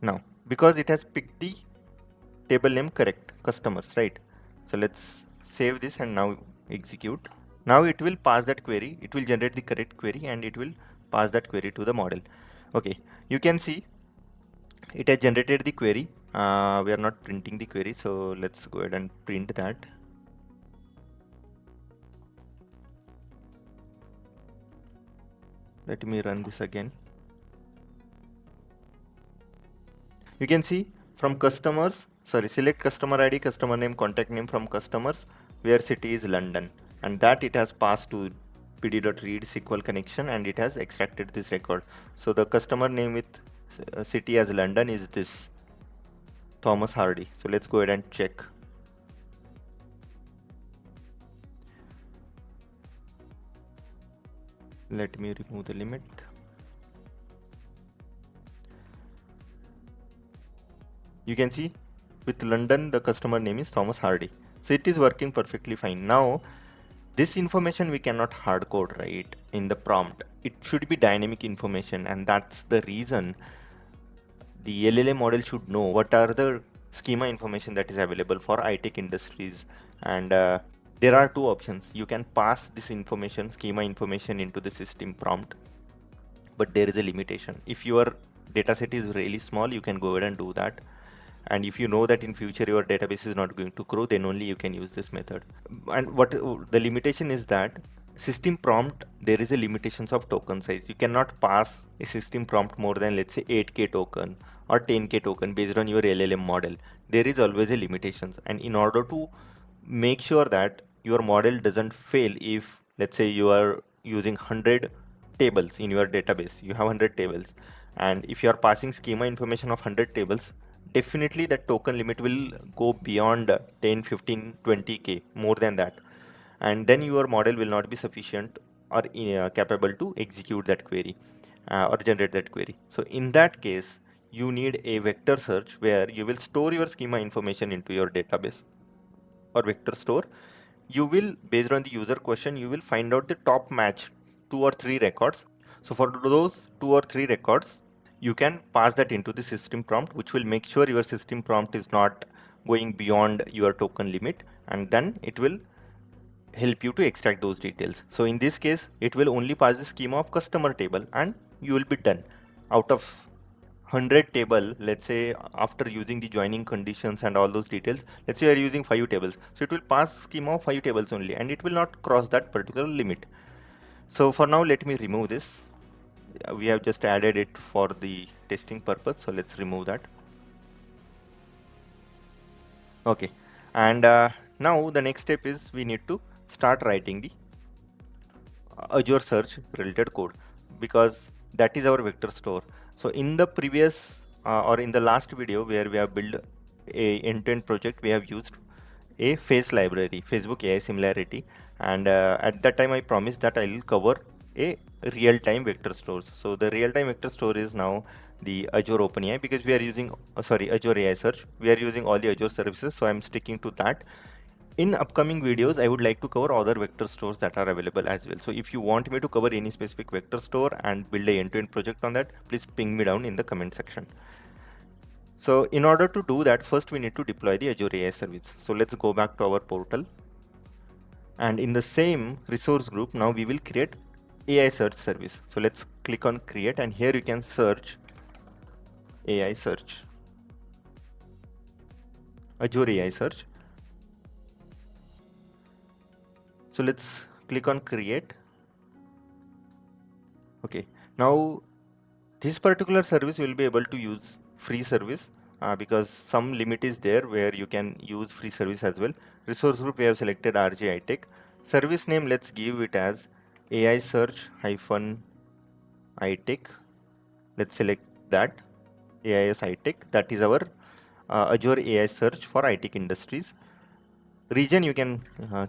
Now because it has picked the table name correct, customers, right? So let's save this and now execute. Now it will pass that query, it will generate the correct query and it will pass that query to the model. Okay, you can see it has generated the query. We are not printing the query, so let's go ahead and print that. Let me run this again. You can see from customers, select customer ID, customer name, contact name from customers, where city is London, and that it has passed to pd.read SQL connection and it has extracted this record. So the customer name with city as London is this. Thomas Hardy. So let's go ahead and check. Let me remove the limit. You can see with London, the customer name is Thomas Hardy. So it is working perfectly fine. Now, this information we cannot hard code, right, in the prompt. It should be dynamic information, and that's the reason the LLM model should know what are the schema information that is available for iTech industries. And there are two options. You can pass this information, schema information, into the system prompt, but there is a limitation. If your dataset is really small, you can go ahead and do that. And if you know that in future your database is not going to grow, then only you can use this method. And what the limitation is that system prompt, there is a limitations of token size. You cannot pass a system prompt more than, let's say, 8k token or 10k token based on your LLM model. There is always a limitations, and in order to make sure that your model doesn't fail, if let's say you are using 100 tables in your database, you have 100 tables, and if you are passing schema information of 100 tables, definitely that token limit will go beyond 10, 15, 20k, more than that, and then your model will not be sufficient or capable to execute that query or generate that query. So in that case, you need a vector search where you will store your schema information into your database or vector store. You will, based on the user question, you will find out the top match 2 or 3 records. So for those 2 or 3 records, you can pass that into the system prompt, which will make sure your system prompt is not going beyond your token limit, and then it will help you to extract those details. So in this case, it will only pass the schema of customer table, and you will be done. Out of 100 table, let's say, after using the joining conditions and all those details, let's say you are using 5 tables, so it will pass schema of 5 tables only, and it will not cross that particular limit. So for now, let me remove this. We have just added it for the testing purpose, so let's remove that. Okay, and now the next step is we need to start writing the Azure Search related code, because that is our vector store. So in the previous or in the last video where we have built a end-to-end project, we have used a face library, Facebook AI similarity, and at that time I promised that I will cover a real-time vector stores. So the real-time vector store is now the Azure OpenAI, because we are using Azure AI Search. We are using all the Azure services, so I'm sticking to that. In upcoming videos, I would like to cover other vector stores that are available as well. So if you want me to cover any specific vector store and build a end-to-end project on that, please ping me down in the comment section. So in order to do that, first we need to deploy the Azure AI service. So let's go back to our portal. And in the same resource group, now we will create AI search service. So let's click on create, and here you can search AI search, Azure AI search. So let's click on create. Okay, now this particular service will be able to use free service because some limit is there where you can use free service as well. Resource group, we have selected RJ iTech. Service name, let's give it as AI search hyphen iTech. Let's select that, AIS iTech. That is our Azure AI search for iTech industries. Region, you can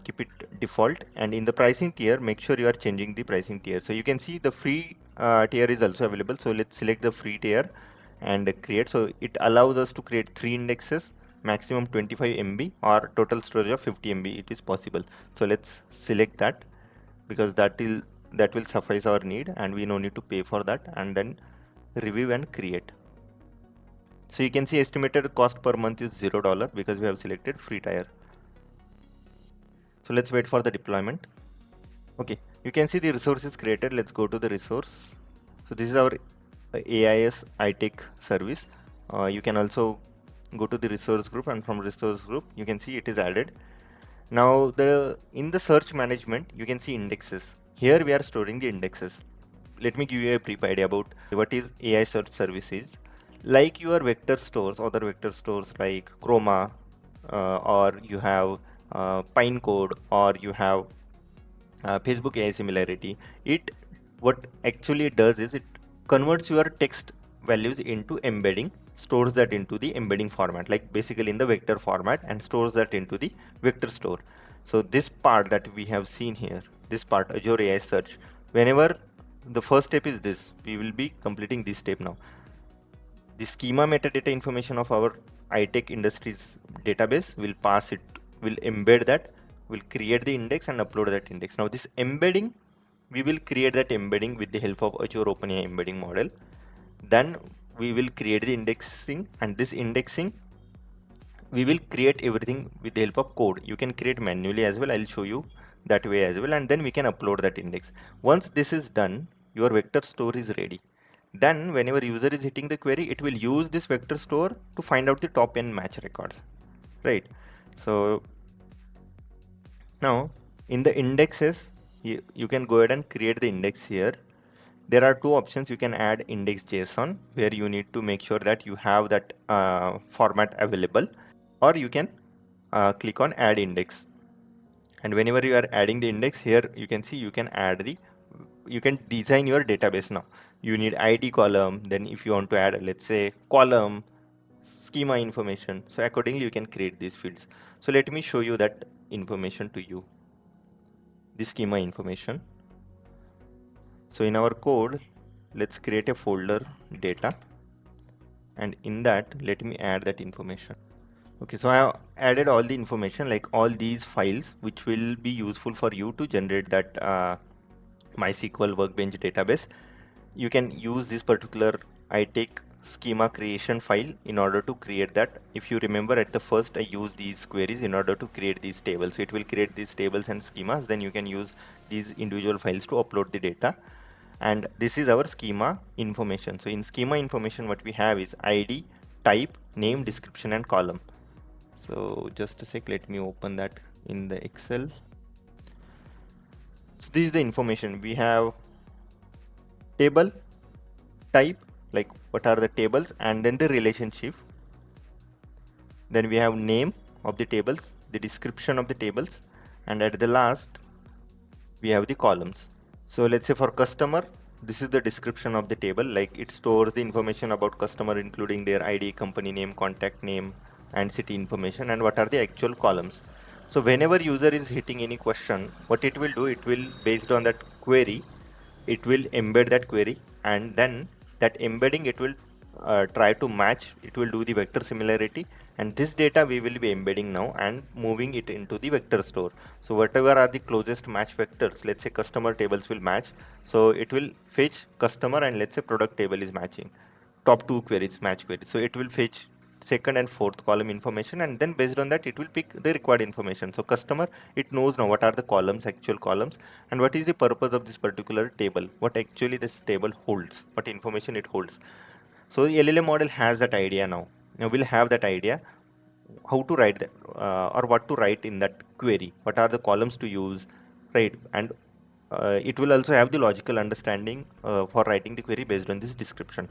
keep it default, and in the pricing tier, make sure you are changing the pricing tier. So you can see the free tier is also available. So let's select the free tier and create. So it allows us to create 3 indexes, maximum 25 MB or total storage of 50 MB. It is possible. So let's select that, because that will suffice our need, and we no need to pay for that. And then review and create. So you can see estimated cost per month is $0 because we have selected free tier. So let's wait for the deployment. Okay, you can see the resource is created. Let's go to the resource. So this is our AIS iTech service. You can also go to the resource group, and from resource group you can see it is added. Now in the search management, you can see indexes. Here we are storing the indexes. Let me give you a brief idea about what is AI search services. Like your vector stores, other vector stores like Chroma, or you have Pinecode, or you have Facebook AI similarity. What actually does is it converts your text values into embedding stores that into the embedding format, like basically in the vector format, and stores that into the vector store. So this part that we have seen here, this part, Azure AI Search, whenever the first step is this, we will be completing this step now. The schema metadata information of our iTech Industries database will pass it, will embed that, will create the index and upload that index. Now this embedding, we will create that embedding with the help of Azure OpenAI embedding model. Then we will create the indexing, and this indexing we will create everything with the help of code. You can create manually as well. I'll show you that way as well, and then we can upload that index. Once this is done, your vector store is ready. Then whenever user is hitting the query, it will use this vector store to find out the top n match records, right? So now in the indexes, you can go ahead and create the index here. There are two options. You can add index JSON, where you need to make sure that you have that format available, or you can click on add index. And whenever you are adding the index here, you can see you can add the, you can design your database now. You need ID column, then if you want to add, let's say, column, schema information, so accordingly you can create these fields. So let me show you that information to you, the schema information. So in our code, let's create a folder data, and in that let me add that information. Okay, so I have added all the information, like all these files which will be useful for you to generate that MySQL Workbench database. You can use this particular iTake schema creation file in order to create that. If you remember, at the first I used these queries in order to create these tables. So it will create these tables and schemas, then you can use these individual files to upload the data. And this is our schema information. So in schema information, what we have is ID, type, name, description, and column. So just a sec, let me open that in the Excel. So this is the information. We have table, type, like what are the tables, and then the relationship. Then we have name of the tables, the description of the tables, and at the last we have the columns. So let's say for customer, this is the description of the table, like it stores the information about customer including their ID, company name, contact name, and city information, and what are the actual columns. So whenever user is hitting any question, what it will do, it will, based on that query, it will embed that query, and then that embedding, it will try to match, it will do the vector similarity, and this data we will be embedding now and moving it into the vector store. So whatever are the closest match vectors, let's say customer tables will match, so it will fetch customer, and let's say product table is matching, top two queries match queries, so it will fetch second and fourth column information, and then based on that it will pick the required information. So customer, it knows now what are the columns, actual columns, and what is the purpose of this particular table, what actually this table holds, what information it holds. So the LLM model has that idea now. Now we'll have that idea how to write that, or what to write in that query, what are the columns to use, right? And it will also have the logical understanding for writing the query based on this description.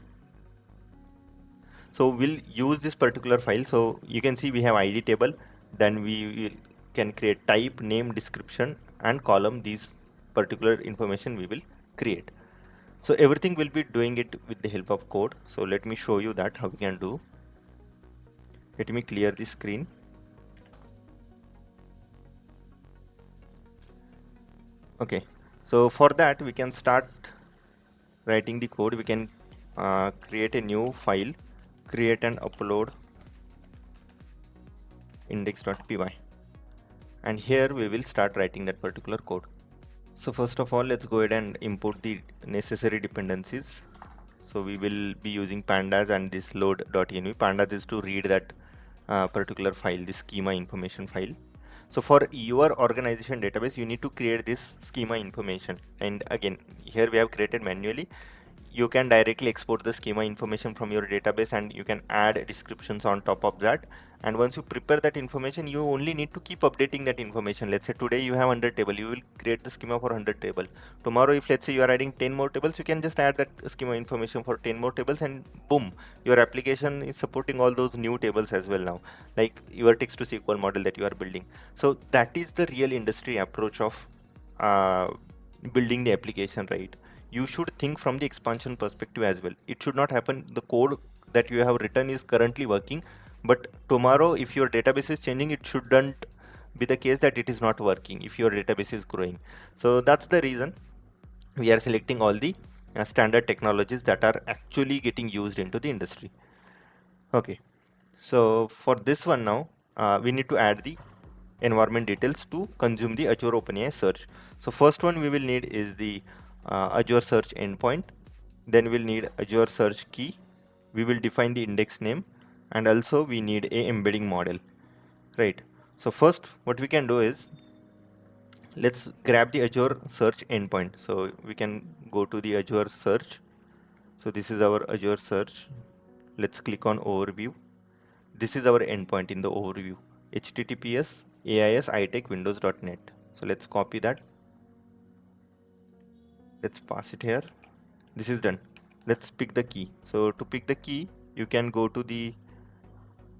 So we'll use this particular file. So you can see we have ID table, then we can create type, name, description, and column. These particular information we will create. So everything will be doing it with the help of code. So let me show you that how we can do. Let me clear the screen. Okay, so for that we can start writing the code. We can create a new file, create and upload index.py, and here we will start writing that particular code. So first of all, let's go ahead and import the necessary dependencies. So we will be using pandas and this load.env. Pandas is to read that particular file, the schema information file. So for your organization database, you need to create this schema information. And again, here we have created manually. You can directly export the schema information from your database, and you can add descriptions on top of that. And once you prepare that information, you only need to keep updating that information. Let's say today you have 100 table, you will create the schema for 100 table. Tomorrow, if let's say you are adding 10 more tables, you can just add that schema information for 10 more tables, and boom, your application is supporting all those new tables as well now, like your text to SQL model that you are building. So that is the real industry approach of building the application, right? You should think from the expansion perspective as well. It should not happen, the code that you have written is currently working, but tomorrow if your database is changing, it shouldn't be the case that it is not working if your database is growing. So that's the reason we are selecting all the standard technologies that are actually getting used into the industry. Okay, so for this one now, we need to add the environment details to consume the Azure OpenAI search. So first one we will need is the Azure search endpoint. Then we'll need Azure search key. We will define the index name, and also we need a embedding model, right? So first what we can do is, let's grab the Azure search endpoint. So we can go to the Azure search. So this is our Azure search. Let's click on overview. This is our endpoint in the overview, https AIS-windows.net. So let's copy that. Let's pass it here. This is done. Let's pick the key. So to pick the key, you can go to the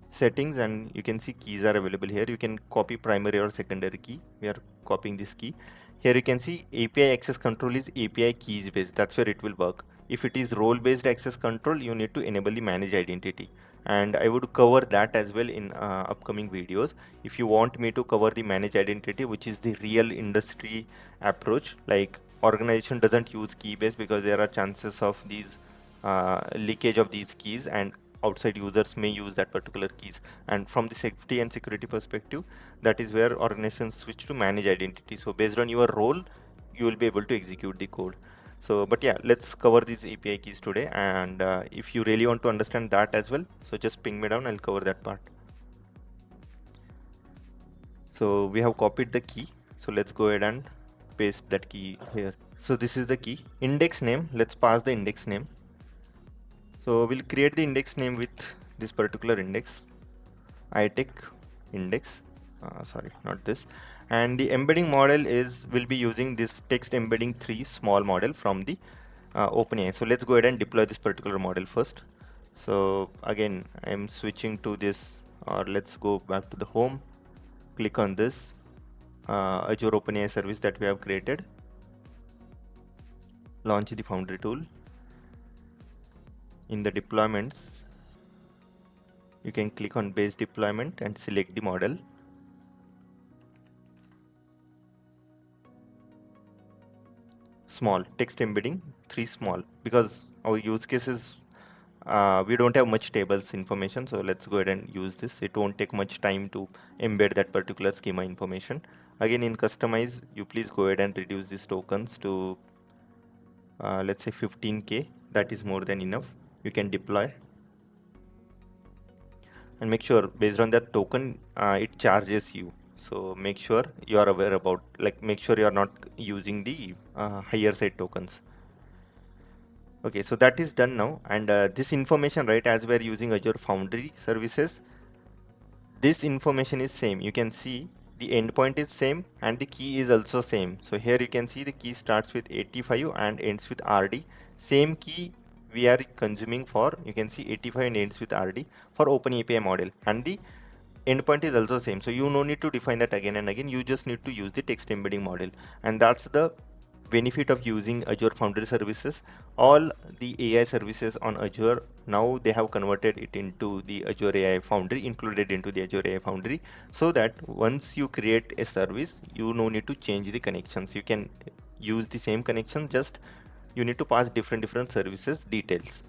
settings and you can see keys are available here. You can copy primary or secondary key. We are copying this key. Here you can see API access control is API keys based. That's where it will work. If it is role based access control, you need to enable the manage identity. And I would cover that as well in upcoming videos. If you want me to cover the manage identity, which is the real industry approach, like organization doesn't use key based because there are chances of these leakage of these keys, and outside users may use that particular keys. And from the safety and security perspective, that is where organizations switch to manage identity. So based on your role, you will be able to execute the code. So but yeah, let's cover these API keys today, and if you really want to understand that as well, so just ping me down, I'll cover that part. So we have copied the key, so let's go ahead and paste that key here. So this is the key. Index name, let's pass the index name. So we'll create the index name with this particular index, iTech index, sorry, not this. And the embedding model is, we'll be using this text embedding 3 small model from the OpenAI. So let's go ahead and deploy this particular model first. So again, I'm switching to this, or let's go back to the home, click on this Azure OpenAI service that we have created, launch the Foundry tool. In the deployments, you can click on base deployment and select the model. Small text embedding 3 small, because our use case is we don't have much tables information. So let's go ahead and use this. It won't take much time to embed that particular schema information. Again, in customize, you please go ahead and reduce these tokens to let's say 15K. That is more than enough. You can deploy and make sure based on that token it charges you. So make sure you are aware about, like, make sure you are not using the higher side tokens. Okay, so that is done now. And this information, right, as we are using Azure Foundry services, this information is same. You can see the endpoint is same and the key is also same. So here you can see the key starts with 85 and ends with RD. Same key we are consuming for, you can see 85 and ends with RD for OpenAPI model, and the endpoint is also same. So you no need to define that again and again. You just need to use the text embedding model, and that's the benefit of using Azure Foundry services. All the AI services on Azure now, they have converted it into the Azure AI Foundry, included into the Azure AI Foundry, so that once you create a service, you no need to change the connections. You can use the same connection, just you need to pass different services details.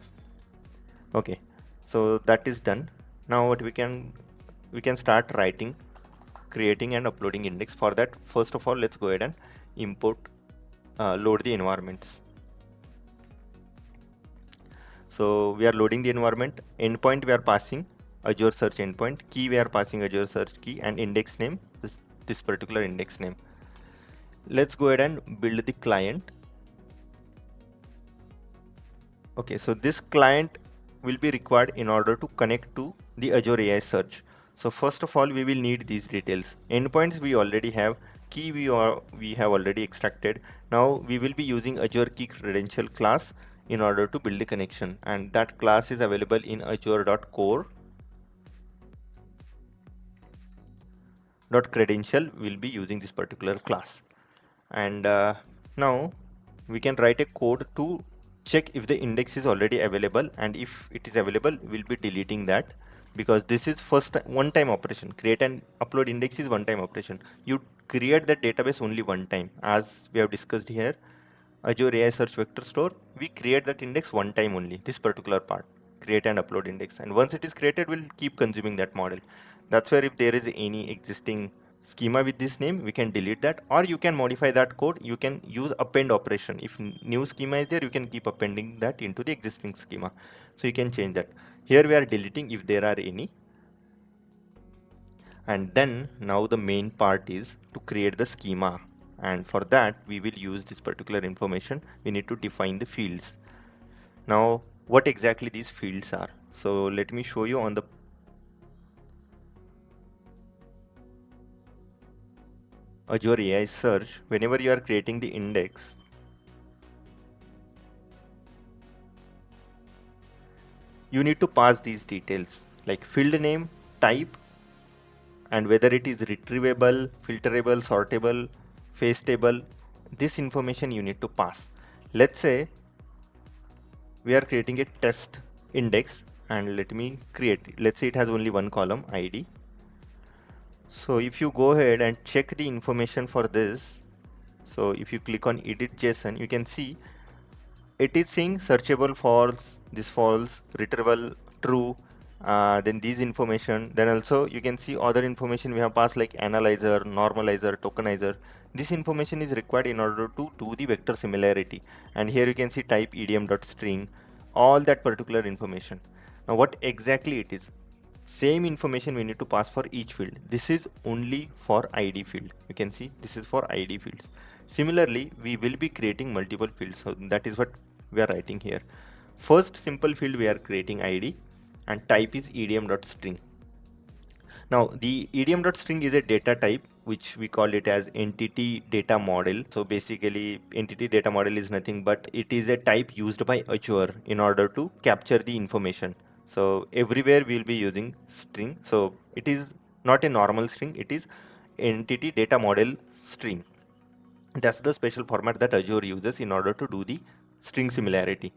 Okay, so that is done. Now what we can start writing, creating and uploading index. For that, first of all, let's go ahead and import load the environments. So we are loading the environment. Endpoint we are passing Azure search endpoint, key we are passing Azure search key, and index name is this particular index name. Let's go ahead and build the client. Okay, so this client will be required in order to connect to the Azure AI search. So first of all, we will need these details. Endpoints we already have, key we have already extracted. Now we will be using Azure key credential class in order to build the connection, and that class is available in azure.core. .credential will be using this particular class. And now we can write a code to check if the index is already available, and if it is available, we'll be deleting that, because this is first one time operation. Create and upload index is one time operation. You create that database only one time. As we have discussed here, Azure AI Search Vector Store, we create that index one time only, this particular part, create and upload index. And once it is created, we'll keep consuming that model. That's where if there is any existing schema with this name, we can delete that, or you can modify that code. You can use append operation. If new schema is there, you can keep appending that into the existing schema. So you can change that. Here we are deleting if there are any. And then now the main part is to create the schema, and for that we will use this particular information. We need to define the fields. Now what exactly these fields are, so let me show you on the Azure AI Search. Whenever you are creating the index, you need to pass these details like field name, type, and whether it is retrievable, filterable, sortable, face table. This information you need to pass. Let's say we are creating a test index, and let me create, let's say it has only one column, ID. So if you go ahead and check the information for this, so if you click on edit JSON, you can see it is saying searchable false, this false, retrieval true, then these information. Then also you can see other information we have passed like analyzer, normalizer, tokenizer. This information is required in order to do the vector similarity. And here you can see type edm.string, all that particular information. Now what exactly it is? Same information we need to pass for each field. This is only for ID field. You can see this is for ID fields. Similarly, we will be creating multiple fields. So that is what we are writing here. First simple field we are creating ID, and type is edm.string. Now the edm.string is a data type which we call it as entity data model. So basically entity data model is nothing but it is a type used by Azure in order to capture the information. So everywhere we'll be using string. So it is not a normal string, it is entity data model string. That's the special format that Azure uses in order to do the string similarity.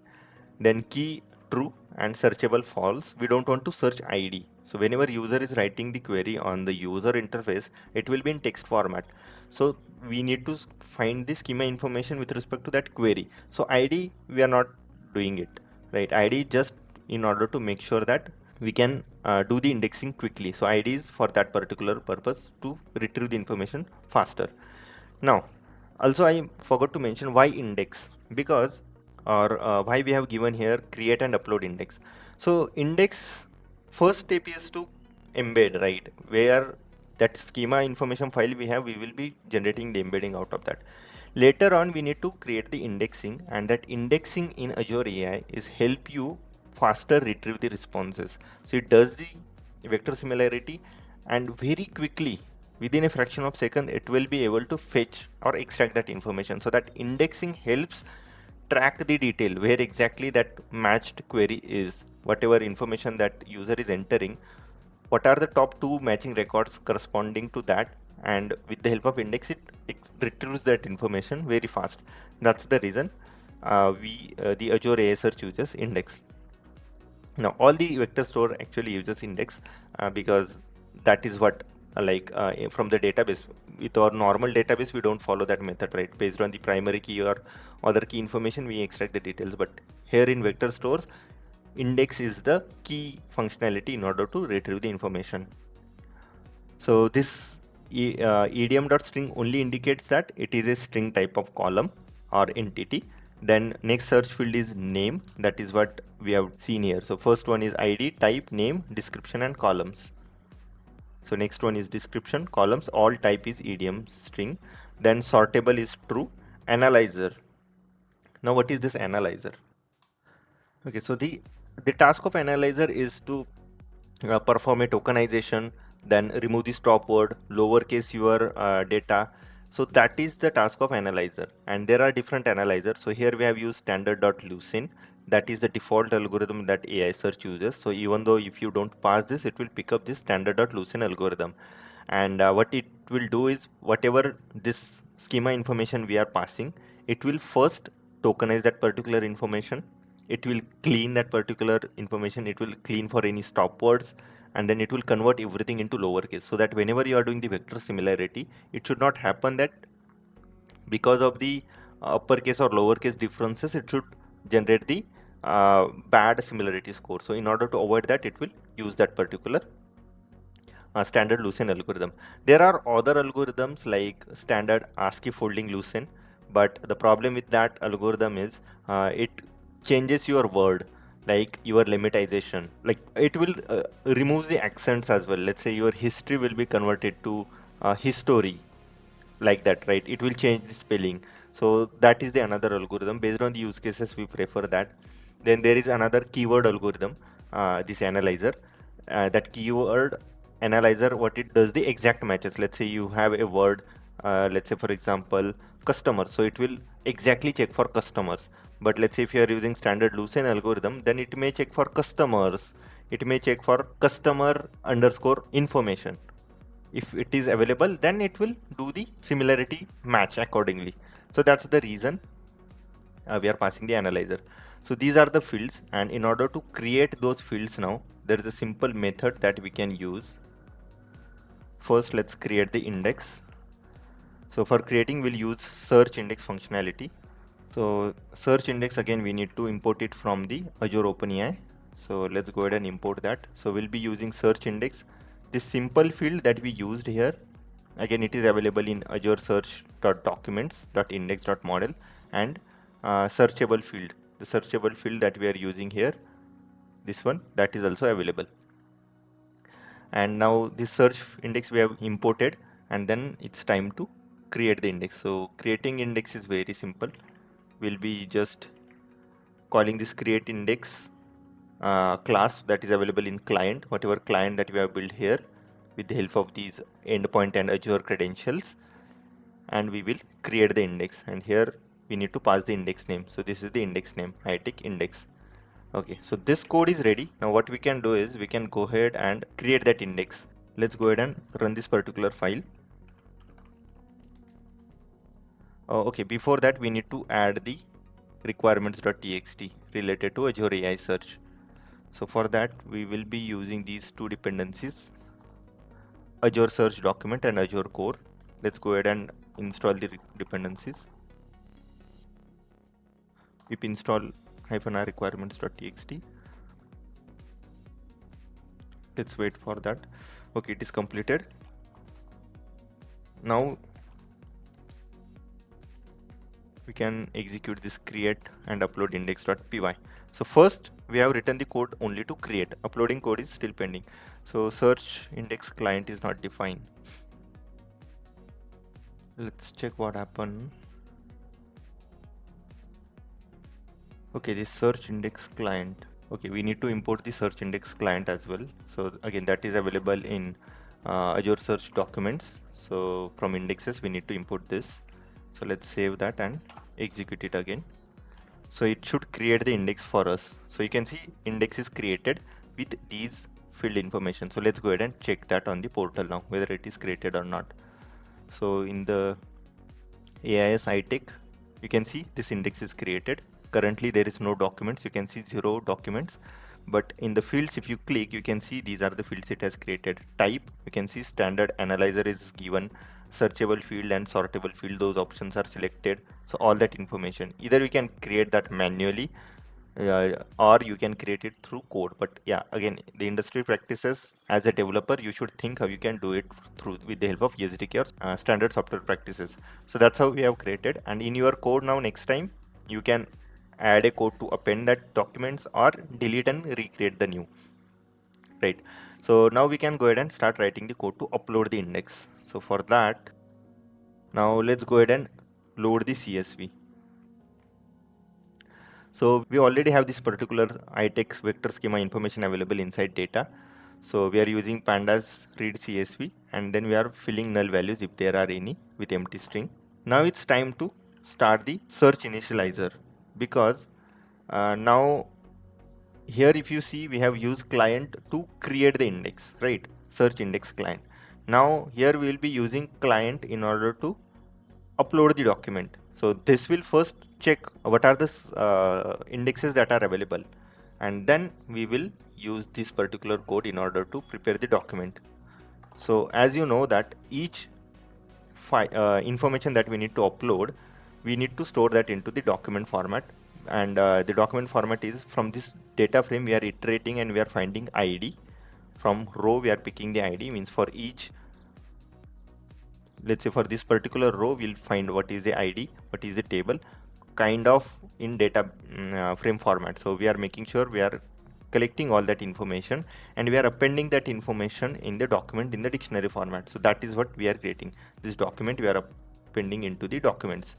Then key true and searchable false. We don't want to search ID. So whenever user is writing the query on the user interface, it will be in text format. So we need to find the schema information with respect to that query. So ID, we are not doing it, right? ID just in order to make sure that we can do the indexing quickly. So ID is for that particular purpose, to retrieve the information faster. Now, also I forgot to mention why index, because or why we have given here create and upload index. So index, first step is to embed, right? Where that schema information file we have, we will be generating the embedding out of that. Later on, we need to create the indexing, and that indexing in Azure AI is help you faster retrieve the responses. So it does the vector similarity, and very quickly within a fraction of second it will be able to fetch or extract that information. So that indexing helps track the detail where exactly that matched query is, whatever information that user is entering, what are the top two matching records corresponding to that, and with the help of index it retrieves that information very fast. That's the reason the Azure AI Search uses index. Now all the vector store actually uses index because that is what from the database. With our normal database we don't follow that method, right? Based on the primary key or other key information we extract the details, but here in vector stores index is the key functionality in order to retrieve the information. So this edm.string only indicates that it is a string type of column or entity. Then next search field is name, that is what we have seen here. So first one is ID, type, name, description, and columns. So next one is description, columns, all type is EDM string. Then sortable is true. Analyzer. Now what is this analyzer? Okay, so the task of analyzer is to perform a tokenization, then remove the stop word, lowercase your data. So that is the task of analyzer, and there are different analyzers. So here we have used standard.lucene. That is the default algorithm that AI search uses. So even though if you don't pass this, it will pick up this standard.lucene algorithm. And what it will do is whatever this schema information we are passing, it will first tokenize that particular information. It will clean that particular information. It will clean for any stop words, and then it will convert everything into lowercase, so that whenever you are doing the vector similarity, it should not happen that because of the uppercase or lowercase differences, it should generate the bad similarity score. So in order to avoid that, it will use that particular standard Lucene algorithm. There are other algorithms like standard ASCII folding Lucene, but the problem with that algorithm is it changes your word, like your lemmatization. Like it will remove the accents as well. Let's say your history will be converted to history, like that, right? It will change the spelling. So that is the another algorithm. Based on the use cases, we prefer that. Then there is another keyword algorithm, this analyzer. That keyword analyzer, what it does, the exact matches. Let's say you have a word, let's say for example customer, so it will exactly check for customers. But let's say if you are using standard Lucene algorithm, then it may check for customers, it may check for customer underscore information. If it is available, then it will do the similarity match accordingly. So that's the reason we are passing the analyzer. So these are the fields, and in order to create those fields, now there is a simple method that we can use. First, let's create the index. So for creating, we'll use search index functionality. So search index, again, we need to import it from the Azure OpenAI. So let's go ahead and import that. So we'll be using search index. This simple field that we used here, again, it is available in Azure search.documents.index.model, and searchable field. The searchable field that we are using here, this one, that is also available. And now this search index we have imported, and then it's time to create the index. So creating index is very simple. We'll be just calling this create index class that is available in client, whatever client that we have built here, with the help of these endpoint and Azure credentials, and we will create the index. And here we need to pass the index name. So this is the index name, high-tech index. Okay, so this code is ready. Now what we can do is we can go ahead and create that index. Let's go ahead and run this particular file. Okay, before that we need to add the requirements.txt related to Azure AI Search. So for that we will be using these two dependencies, Azure Search document and Azure core. Let's go ahead and install the dependencies. Pip install -r requirements.txt. Let's wait for that. Okay, it is completed. Now we can execute this create and upload index.py. So first we have written the code only to create. Uploading code is still pending. So search index client is not defined. Let's check what happened. Okay, this search index client. Okay, we need to import the search index client as well. So again, that is available in Azure Search documents. So from indexes, we need to import this. So let's save that and execute it again. So it should create the index for us. So you can see index is created with these field information. So let's go ahead and check that on the portal now, whether it is created or not. So in the AIS iTech, you can see this index is created. Currently there is no documents. You can see 0 documents, but in the fields, if you click, you can see these are the fields it has created. Type, you can see standard analyzer is given, searchable field and sortable field, those options are selected. So all that information, either we can create that manually or you can create it through code. But yeah, again, the industry practices, as a developer, you should think how you can do it through with the help of SDK or standard software practices. So that's how we have created. And in your code now, next time you can add a code to append that documents or delete and recreate the new, right? So now we can go ahead and start writing the code to upload the index. So for that, now let's go ahead and load the CSV. So we already have this particular iText vector schema information available inside data. So we are using pandas read CSV, and then we are filling null values if there are any with empty string. Now it's time to start the search initializer, because now here if you see, we have used client to create the index, right? Search index client. Now here we will be using client in order to upload the document. So this will first check what are the indexes that are available, and then we will use this particular code in order to prepare the document. So as you know that each information that we need to upload, we need to store that into the document format, and the document format is from this data frame we are iterating and we are finding ID. From row we are picking the ID, means for each, let's say for this particular row we'll find what is the ID, what is the table, kind of in data frame format. So we are making sure we are collecting all that information and we are appending that information in the document in the dictionary format. So that is what we are creating. This document we are appending into the documents,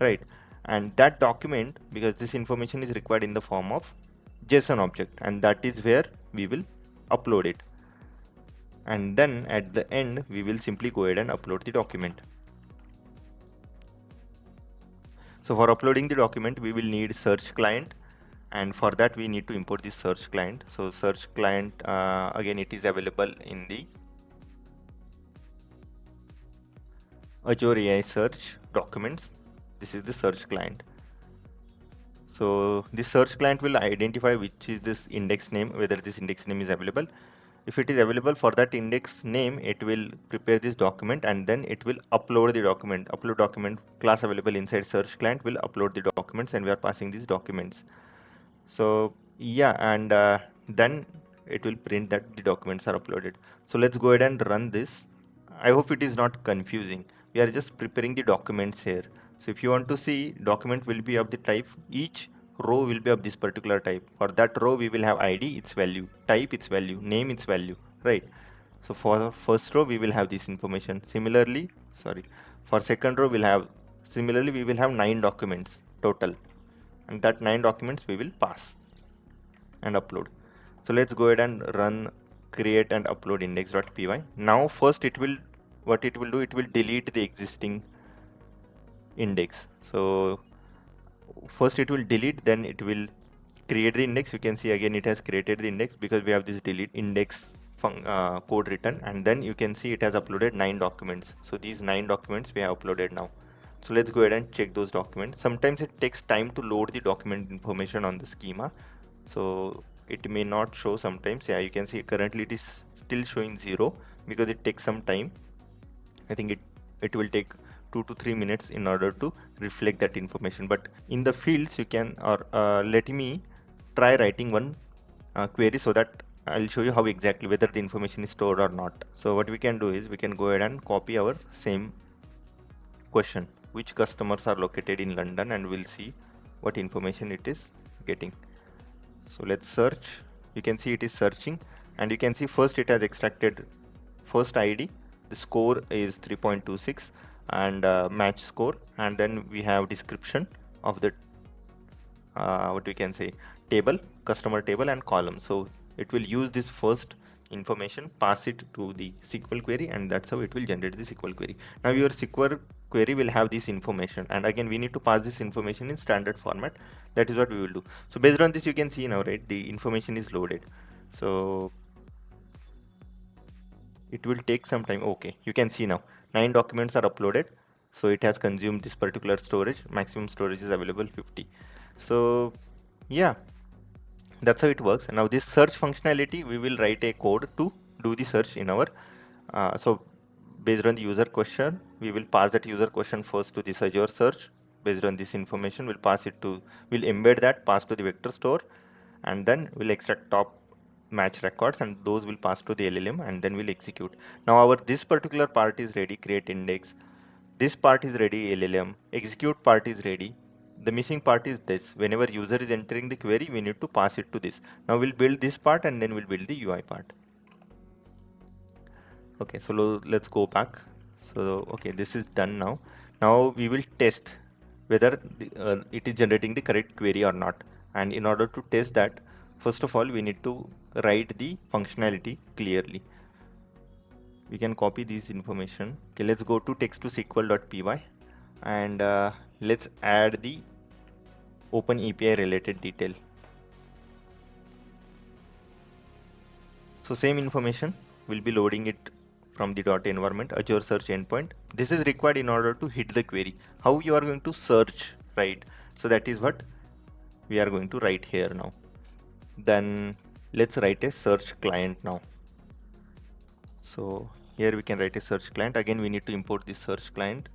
right? And that document, because this information is required in the form of JSON object, and that is where we will upload it. And then at the end we will simply go ahead and upload the document. So for uploading the document we will need search client, and for that we need to import the search client. So search client, again it is available in the Azure AI Search documents. This is the search client. So this search client will identify which is this index name, whether this index name is available. If it is available for that index name, it will prepare this document and then it will upload the document. Upload document class available inside search client will upload the documents, and we are passing these documents. So yeah, and then it will print that the documents are uploaded. So let's go ahead and run this. I hope it is not confusing. We are just preparing the documents here. So if you want to see, document will be of the type, each row will be of this particular type. For that row we will have ID, its value, type, its value, name, its value, right? So for the first row we will have this information. Similarly, sorry, for second row we'll have, similarly we will have 9 documents total, and that 9 documents we will pass and upload. So let's go ahead and run create and upload index.py. Now first it will, what it will do, it will delete the existing index. So first it will delete, then it will create the index. You can see again it has created the index because we have this delete index code written, and then you can see it has uploaded 9 documents. So these 9 documents we have uploaded now. So let's go ahead and check those documents. Sometimes it takes time to load the document information on the schema, so it may not show sometimes. Yeah, you can see currently it is still showing 0 because it takes some time. I think it will take 2 to 3 minutes in order to reflect that information. But in the fields you can, or let me try writing one query so that I'll show you how exactly whether the information is stored or not. So what we can do is we can go ahead and copy our same question, which customers are located in London, and we'll see what information it is getting. So let's search. You can see it is searching, and you can see first it has extracted first ID. The score is 3.26 and match score, and then we have description of the what we can say, table, customer table and column. So it will use this first information, pass it to the SQL query, and that's how it will generate the SQL query. Now your SQL query will have this information, and again we need to pass this information in standard format. That is what we will do. So based on this you can see now, right, the information is loaded. So it will take some time. Okay, you can see now 9 documents are uploaded, so it has consumed this particular storage. Maximum storage is available 50. So yeah, that's how it works. Now this search functionality, we will write a code to do the search in our so based on the user question, we will pass that user question first to this Azure search. Based on this information, we'll pass it to, we'll embed that, pass to the vector store, and then we'll extract top match records, and those will pass to the LLM, and then we'll execute. Now our this particular part is ready, create index. This part is ready, LLM. Execute part is ready. The missing part is this. Whenever user is entering the query, we need to pass it to this. Now we'll build this part and then we'll build the UI part. Okay, so let's go back. So okay, this is done now. Now we will test whether it is generating the correct query or not. And in order to test that, first of all, we need to write the functionality clearly. We can copy this information. Okay, let's go to text to SQL.py, and let's add the OpenAI related detail. So same information, we'll be loading it from the .environment Azure search endpoint. This is required in order to hit the query. How you are going to search, right? So that is what we are going to write here now. Then let's write a search client now. So here we can write a search client. Again, we need to import the search client.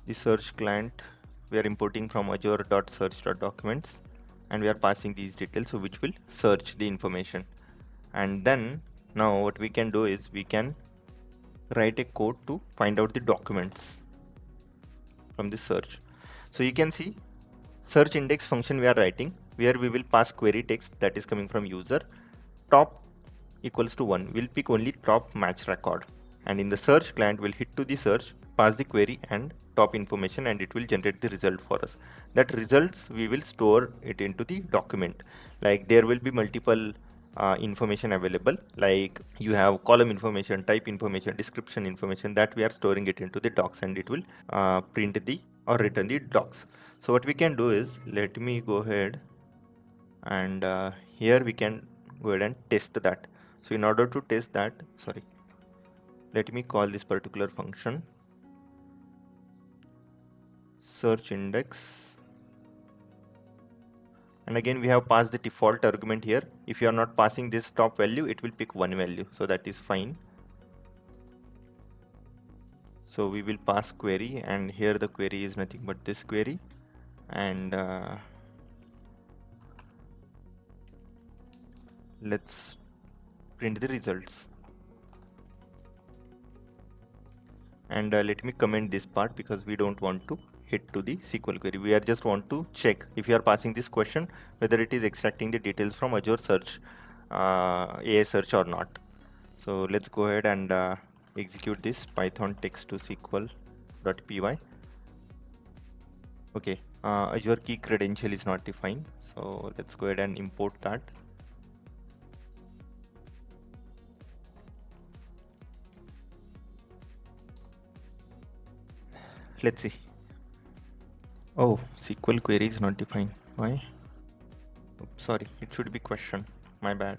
The search client we are importing from azure.search.documents, and we are passing these details, so which will search the information. And then now what we can do is we can write a code to find out the documents from the search. So you can see search index function we are writing, where we will pass query text that is coming from user. Top equals to 1, we'll pick only top match record, and in the search client we'll hit to the search, pass the query and top information, and it will generate the result for us. That results we will store it into the document. Like there will be multiple information available, like you have column information, type information, description information, that we are storing it into the docs, and it will print the or return the docs. So what we can do is, let me go ahead and here we can go ahead and test that. So in order to test that, sorry, let me call this particular function search index, and again we have passed the default argument here. If you are not passing this top value, it will pick one value, so that is fine. So we will pass query, and here the query is nothing but this query, and let's print the results. And let me comment this part, because we don't want to hit to the SQL query. We are just want to check if you are passing this question whether it is extracting the details from Azure Search AI Search or not. So let's go ahead and execute this Python text to SQL.py. Okay, Azure key credential is not defined, so let's go ahead and import that. Let's see. Oh, SQL query is not defined. Why? Oops, sorry, it should be question. My bad.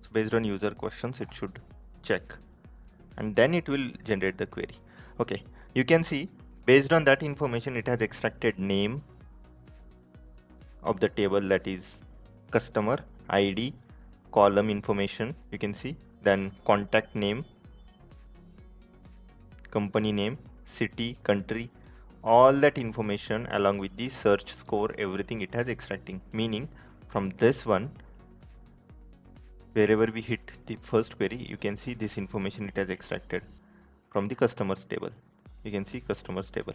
So based on user questions, it should check, and then it will generate the query. Okay, you can see based on that information, it has extracted name of the table, that is customer ID, column information, you can see, then contact name, company name, city, country, all that information along with the search score, everything it has extracting. Meaning from this one, wherever we hit the first query, you can see this information it has extracted from the customers table. You can see customers table.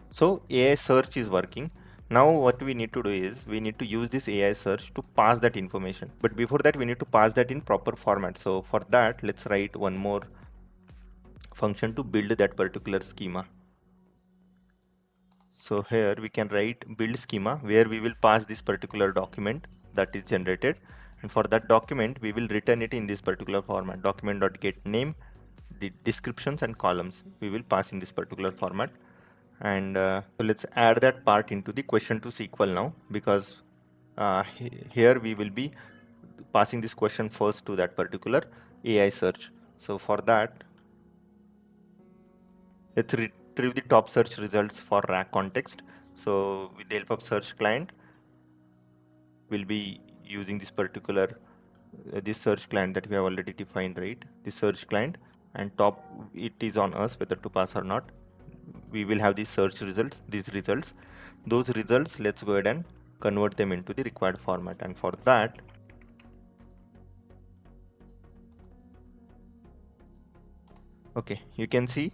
So AI search is working. Now what we need to do is we need to use this AI search to pass that information. But before that, we need to pass that in proper format. So for that, let's write one more function to build that particular schema. So here we can write build schema, where we will pass this particular document that is generated, and for that document we will return it in this particular format, document.get name, the descriptions and columns we will pass in this particular format. And so let's add that part into the question to SQL now, because here we will be passing this question first to that particular AI search. So for that, let's retrieve the top search results for rack context. So with the help of search client, we'll be using this particular this search client that we have already defined, right? The search client, and top, it is on us whether to pass or not. We will have these search results, those results, let's go ahead and convert them into the required format. And for that, okay, you can see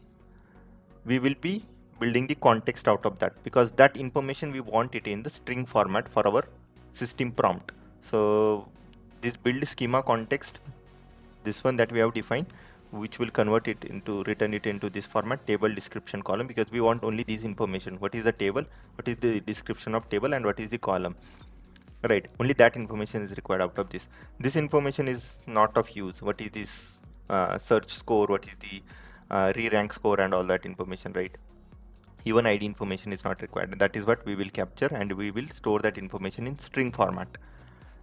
we will be building the context out of that, because that information we want it in the string format for our system prompt. So this build schema context, this one that we have defined, which will convert it into, return it into this format, table description column, because we want only this information. What is the table, what is the description of table, and what is the column, right? Only that information is required out of this information is not of use. What is this search score, what is the re-rank score, and all that information, right? Even ID information is not required. That is what we will capture, and we will store that information in string format,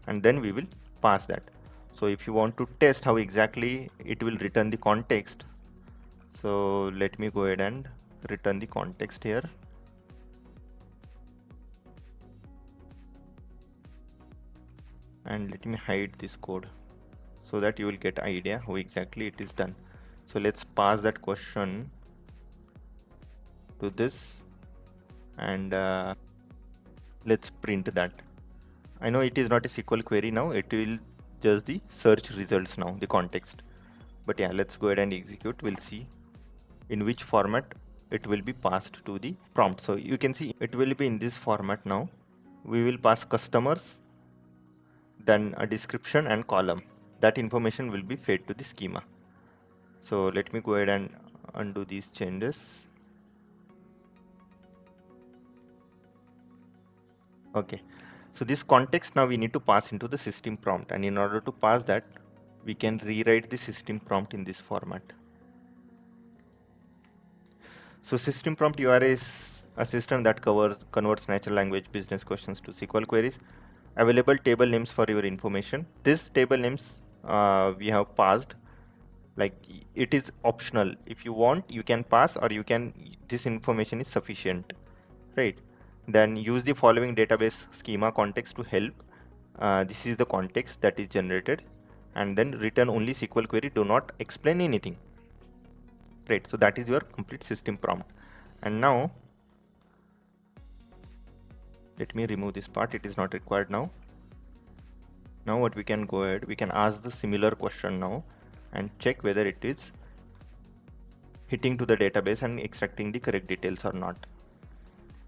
and then we will pass that. So if you want to test how exactly it will return the context, so let me go ahead and return the context here. and let me hide this code so that you will get idea how exactly it is done. So let's pass that question to this, and let's print that. I know it is not a SQL query now, it will just the search results now, the context. But yeah, let's go ahead and execute. We'll see in which format it will be passed to the prompt. So you can see it will be in this format now. We will pass customers, then a description and column. That information will be fed to the schema. So let me go ahead and undo these changes. Okay, so this context now we need to pass into the system prompt, and in order to pass that, we can rewrite the system prompt in this format. So system prompt URI is a system that converts natural language business questions to SQL queries. Available table names for your information. This table names we have passed, like it is optional. If you want, you can pass, or you can, this information is sufficient, right? Then use the following database schema context to help. This is the context that is generated, and then return only SQL query, do not explain anything, right? So that is your complete system prompt. And now let me remove this part, it is not required now. Now what we can go ahead, we can ask the similar question now and check whether it is hitting to the database and extracting the correct details or not.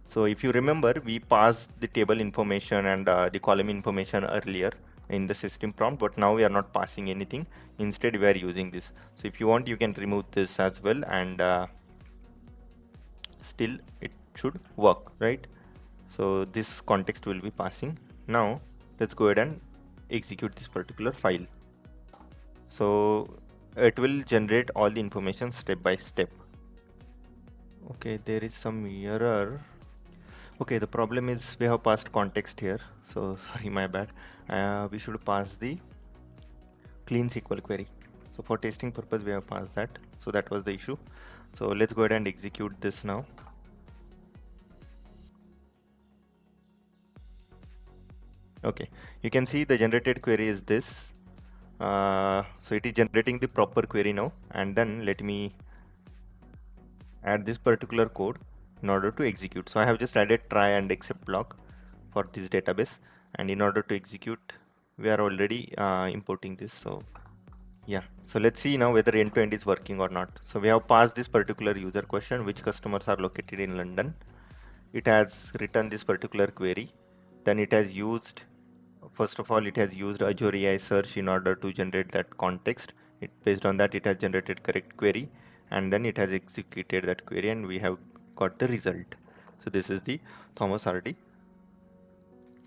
So if you remember, we passed the table information and the column information earlier in the system prompt, but now we are not passing anything. Instead, we are using this. So if you want, you can remove this as well, and still it should work, right? So this context will be passing. Now let's go ahead and execute this particular file. So it will generate all the information step by step. Okay, there is some error. Okay, the problem is we have passed context here. So sorry, my bad. We should pass the clean SQL query. So for testing purpose, we have passed that. So that was the issue. So let's go ahead and execute this now. Okay, you can see the generated query is this. So it is generating the proper query now. And then let me add this particular code in order to execute. So I have just added try and except block for this database, and in order to execute, we are already importing this. So yeah, so let's see now whether end-to-end is working or not. So we have passed this particular user question, which customers are located in London. It has written this particular query. Then it has used, first of all, it has used Azure AI Search in order to generate that context. Based on that, it has generated correct query, and then it has executed that query, and we have got the result. So this is the Thomas Hardy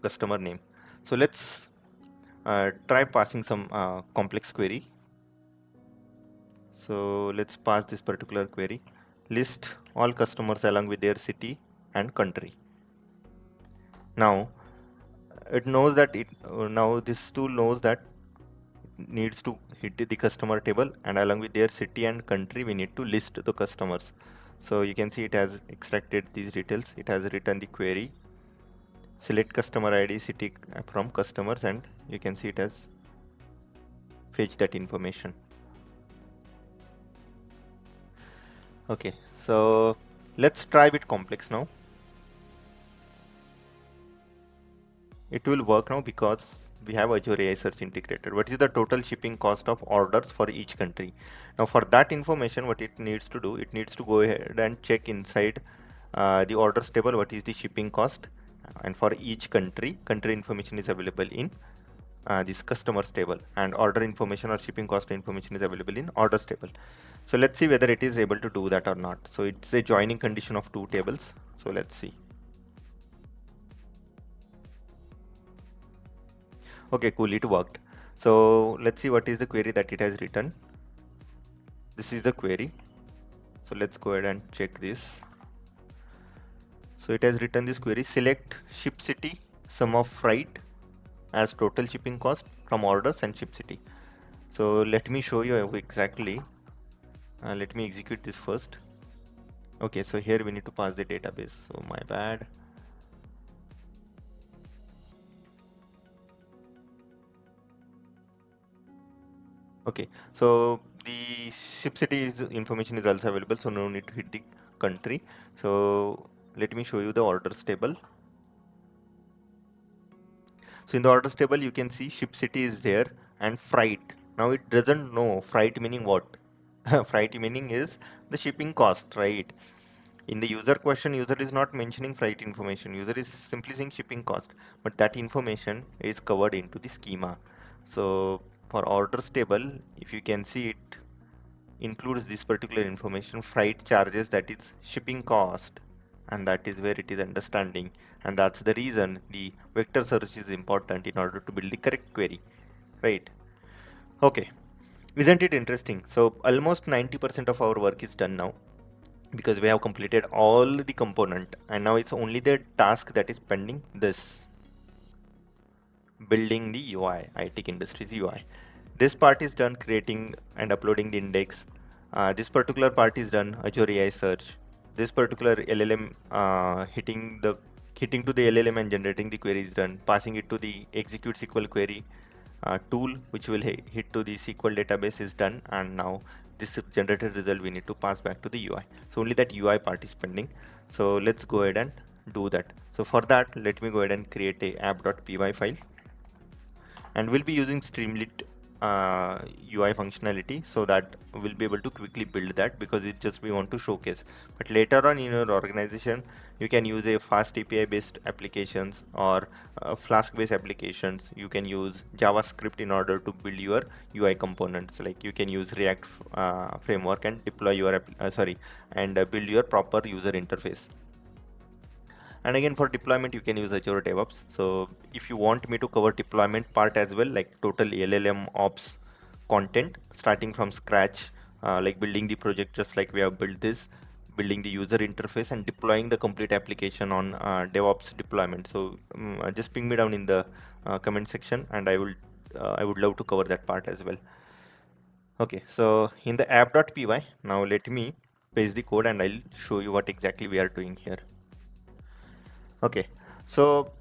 customer name. So let's try passing some complex query. So let's pass this particular query. List all customers along with their city and country. Now it knows that now this tool knows that it needs to hit the customer table, and along with their city and country we need to list the customers. So you can see it has extracted these details. It has written the query, select customer ID, city from customers, and you can see it has fetched that information. Okay, so let's try with complex now. It will work now because we have Azure AI Search integrated. What is the total shipping cost of orders for each country? Now for that information, what it needs to do, it needs to go ahead and check inside the orders table what is the shipping cost, and for each country information is available in this customers table, and order information or shipping cost information is available in orders table. So let's see whether it is able to do that or not. So it's a joining condition of two tables. So let's see. Okay, cool, it worked. So let's see what is the query that it has written. This is the query. So let's go ahead and check this. So it has written this query, select ship city, sum of freight as total shipping cost from orders and ship city. So let me show you exactly. Let me execute this first. Okay, so here we need to pass the database. So my bad. Okay, so the ship city information is also available, so no need to hit the country. So let me show you the orders table. So in the orders table, you can see ship city is there and freight. Now it doesn't know freight meaning what. Freight meaning is the shipping cost, right? In the user question, user is not mentioning freight information. User is simply saying shipping cost, but that information is covered into the schema. So for orders table, if you can see, it includes this particular information, freight charges, that is shipping cost, and that is where it is understanding. And that's the reason the vector search is important in order to build the correct query, right? Okay, isn't it interesting? So almost 90% of our work is done now, because we have completed all the component, and now it's only the task that is pending, this building the UI, IT Industries UI. This part is done, creating and uploading the index. This particular part is done, Azure AI Search. This particular LLM hitting to the LLM and generating the query is done. Passing it to the execute SQL query tool, which will hit to the SQL database, is done. And now this generated result we need to pass back to the UI. So only that UI part is pending. So let's go ahead and do that. So for that, let me go ahead and create a app.py file, and we'll be using Streamlit UI functionality, so that we'll be able to quickly build that, because it just we want to showcase. But later on in your organization, you can use a fast API based applications or Flask based applications. You can use JavaScript in order to build your UI components. Like you can use React framework and deploy your build your proper user interface. And again, for deployment, you can use Azure DevOps. So if you want me to cover deployment part as well, like total LLM ops content, starting from scratch, like building the project just like we have built this, building the user interface and deploying the complete application on DevOps deployment. So just ping me down in the comment section, and I would love to cover that part as well. Okay, so in the app.py, now let me paste the code and I'll show you what exactly we are doing here. Okay, so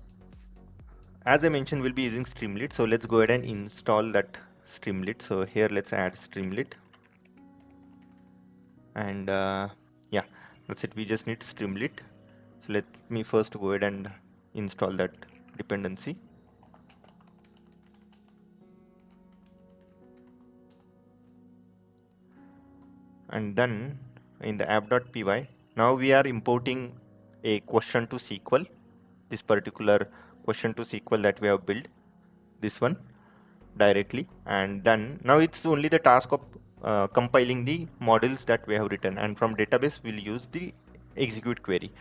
as I mentioned, we'll be using Streamlit. So let's go ahead and install that Streamlit. So here, let's add Streamlit. And yeah, that's it. We just need Streamlit. So let me first go ahead and install that dependency. And then in the app.py, now we are importing a question to SQL, this particular question to SQL that we have built, this one directly. And then now it's only the task of compiling the models that we have written, and from database we'll use the execute query.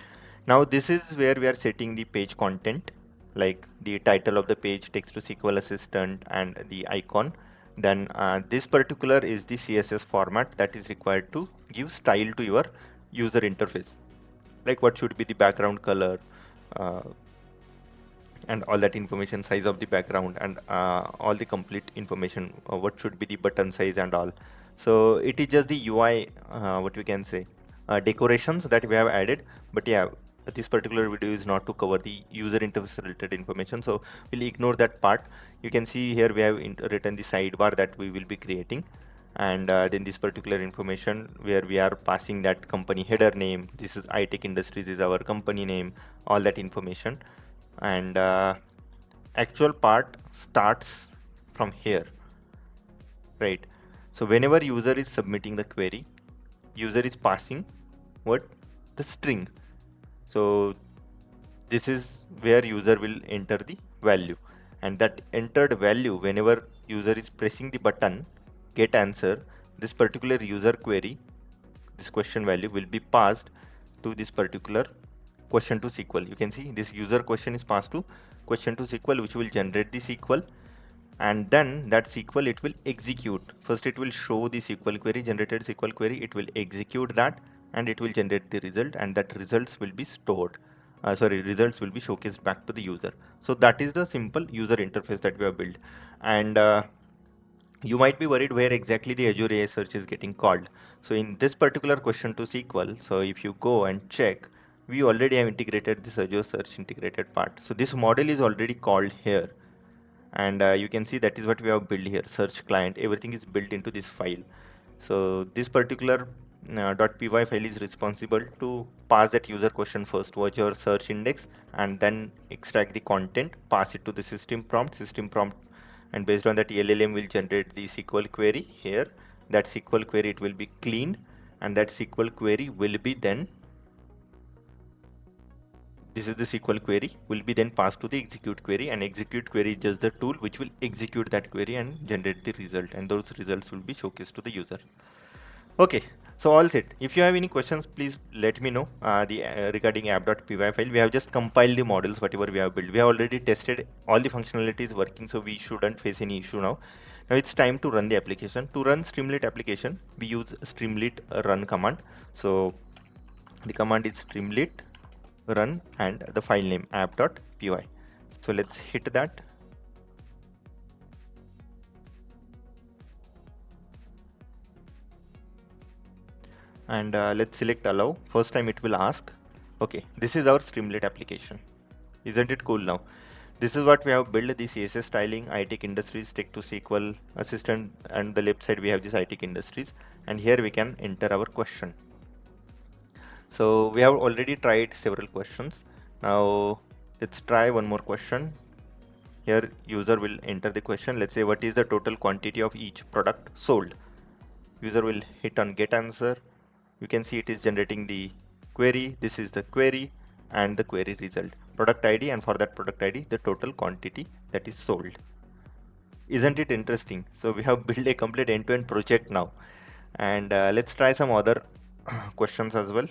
Now this is where we are setting the page content, like the title of the page, text to SQL assistant, and the icon. Then this particular is the CSS format that is required to give style to your user interface, like what should be the background color, uh, and all that information, size of the background, and all the complete information, what should be the button size and all. So it is just the UI, what we can say, decorations that we have added. But yeah, this particular video is not to cover the user interface related information, so we'll ignore that part. You can see here we have written the sidebar that we will be creating, and then this particular information where we are passing that company header name. This is iTech Industries is our company name, all that information. And actual part starts from here, right? So whenever user is submitting the query, user is passing what, the string. So this is where user will enter the value, and that entered value, whenever user is pressing the button get answer, this particular user query, this question value will be passed to this particular question to SQL. You can see this user question is passed to question to SQL, which will generate the SQL, and then that SQL it will execute. First it will show the SQL query, generated SQL query, it will execute that, and it will generate the result, and that results will be stored. Results will be showcased back to the user. So that is the simple user interface that we have built. And you might be worried where exactly the Azure AI search is getting called. So in this particular question to SQL, so if you go and check, we already have integrated this Azure search integrated part. So this model is already called here. And you can see that is what we have built here. Search client, everything is built into this file. So this particular .py file is responsible to pass that user question first towards your search index, and then extract the content, pass it to the system prompt, and based on that LLM will generate the SQL query here. That SQL query, it will be cleaned, and that SQL query will be then, this is the SQL query, will be then passed to the execute query, and execute query is just the tool which will execute that query and generate the result, and those results will be showcased to the user. Okay, so all set. If you have any questions, please let me know. Regarding app.py file, we have just compiled the models, whatever we have built. We have already tested all the functionalities working, so we shouldn't face any issue now. Now it's time to run the application. To run Streamlit application, we use Streamlit run command. So the command is Streamlit run and the file name app.py. So let's hit that. And let's select allow. First time it will ask. Okay, this is our Streamlit application. Isn't it cool now? This is what we have built, the CSS styling, iTech Industries, Tech to SQL Assistant, and the left side we have this iTech Industries, and here we can enter our question. So we have already tried several questions. Now let's try one more question. Here user will enter the question. Let's say what is the total quantity of each product sold. User will hit on get answer. You can see it is generating the query. This is the query and the query result, product ID, and for that product ID the total quantity that is sold. Isn't it interesting? So we have built a complete end-to-end project now, and let's try some other questions as well.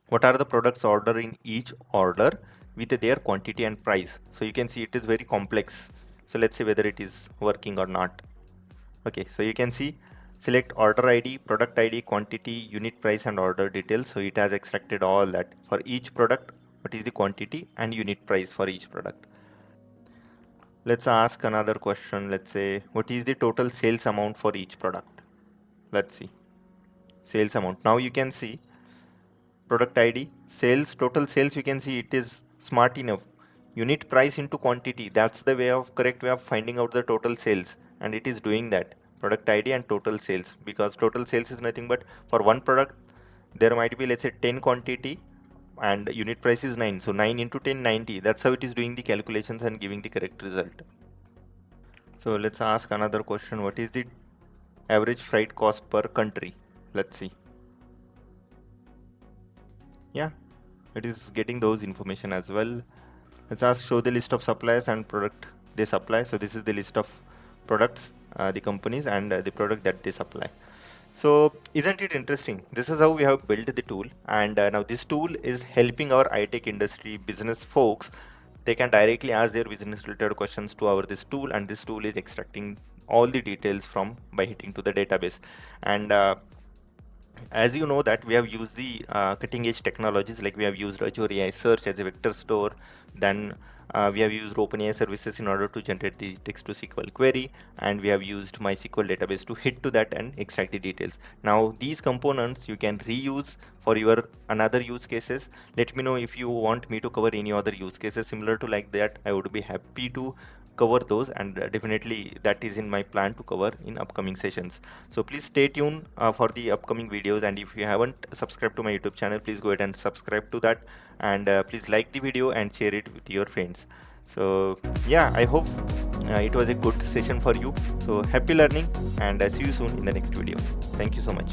What are the products ordered in each order with their quantity and price? So you can see it is very complex. So let's see whether it is working or not. Okay, so you can see select order ID, product ID, quantity, unit price, and order details. So it has extracted all that for each product. What is the quantity and unit price for each product? Let's ask another question. Let's say what is the total sales amount for each product? Let's see sales amount. Now you can see product ID, sales, total sales. You can see it is smart enough. Unit price into quantity, that's the correct way of finding out the total sales, and it is doing that. Product ID and total sales, because total sales is nothing but for one product there might be, let's say, 10 quantity and unit price is 9, so 9 into 10, 90. That's how it is doing the calculations and giving the correct result. So let's ask another question. What is the average freight cost per country? Let's see. Yeah, it is getting those information as well. Let's ask show the list of suppliers and product they supply. So this is the list of products, the companies, and the product that they supply. So isn't it interesting? This is how we have built the tool, and now this tool is helping our iTech industry business folks. They can directly ask their business related questions to our this tool, and this tool is extracting all the details from by hitting to the database. And as you know that we have used the cutting edge technologies, like we have used Azure AI Search as a vector store, then we have used OpenAI services in order to generate the text to SQL query, and we have used MySQL database to hit to that and extract the details. Now these components you can reuse for your another use cases. Let me know if you want me to cover any other use cases similar to like that. I would be happy to cover those, and definitely that is in my plan to cover in upcoming sessions. So please stay tuned for the upcoming videos, and if you haven't subscribed to my YouTube channel, please go ahead and subscribe to that, and please like the video and share it with your friends. So yeah, I hope it was a good session for you. So happy learning, and see you soon in the next video. Thank you so much.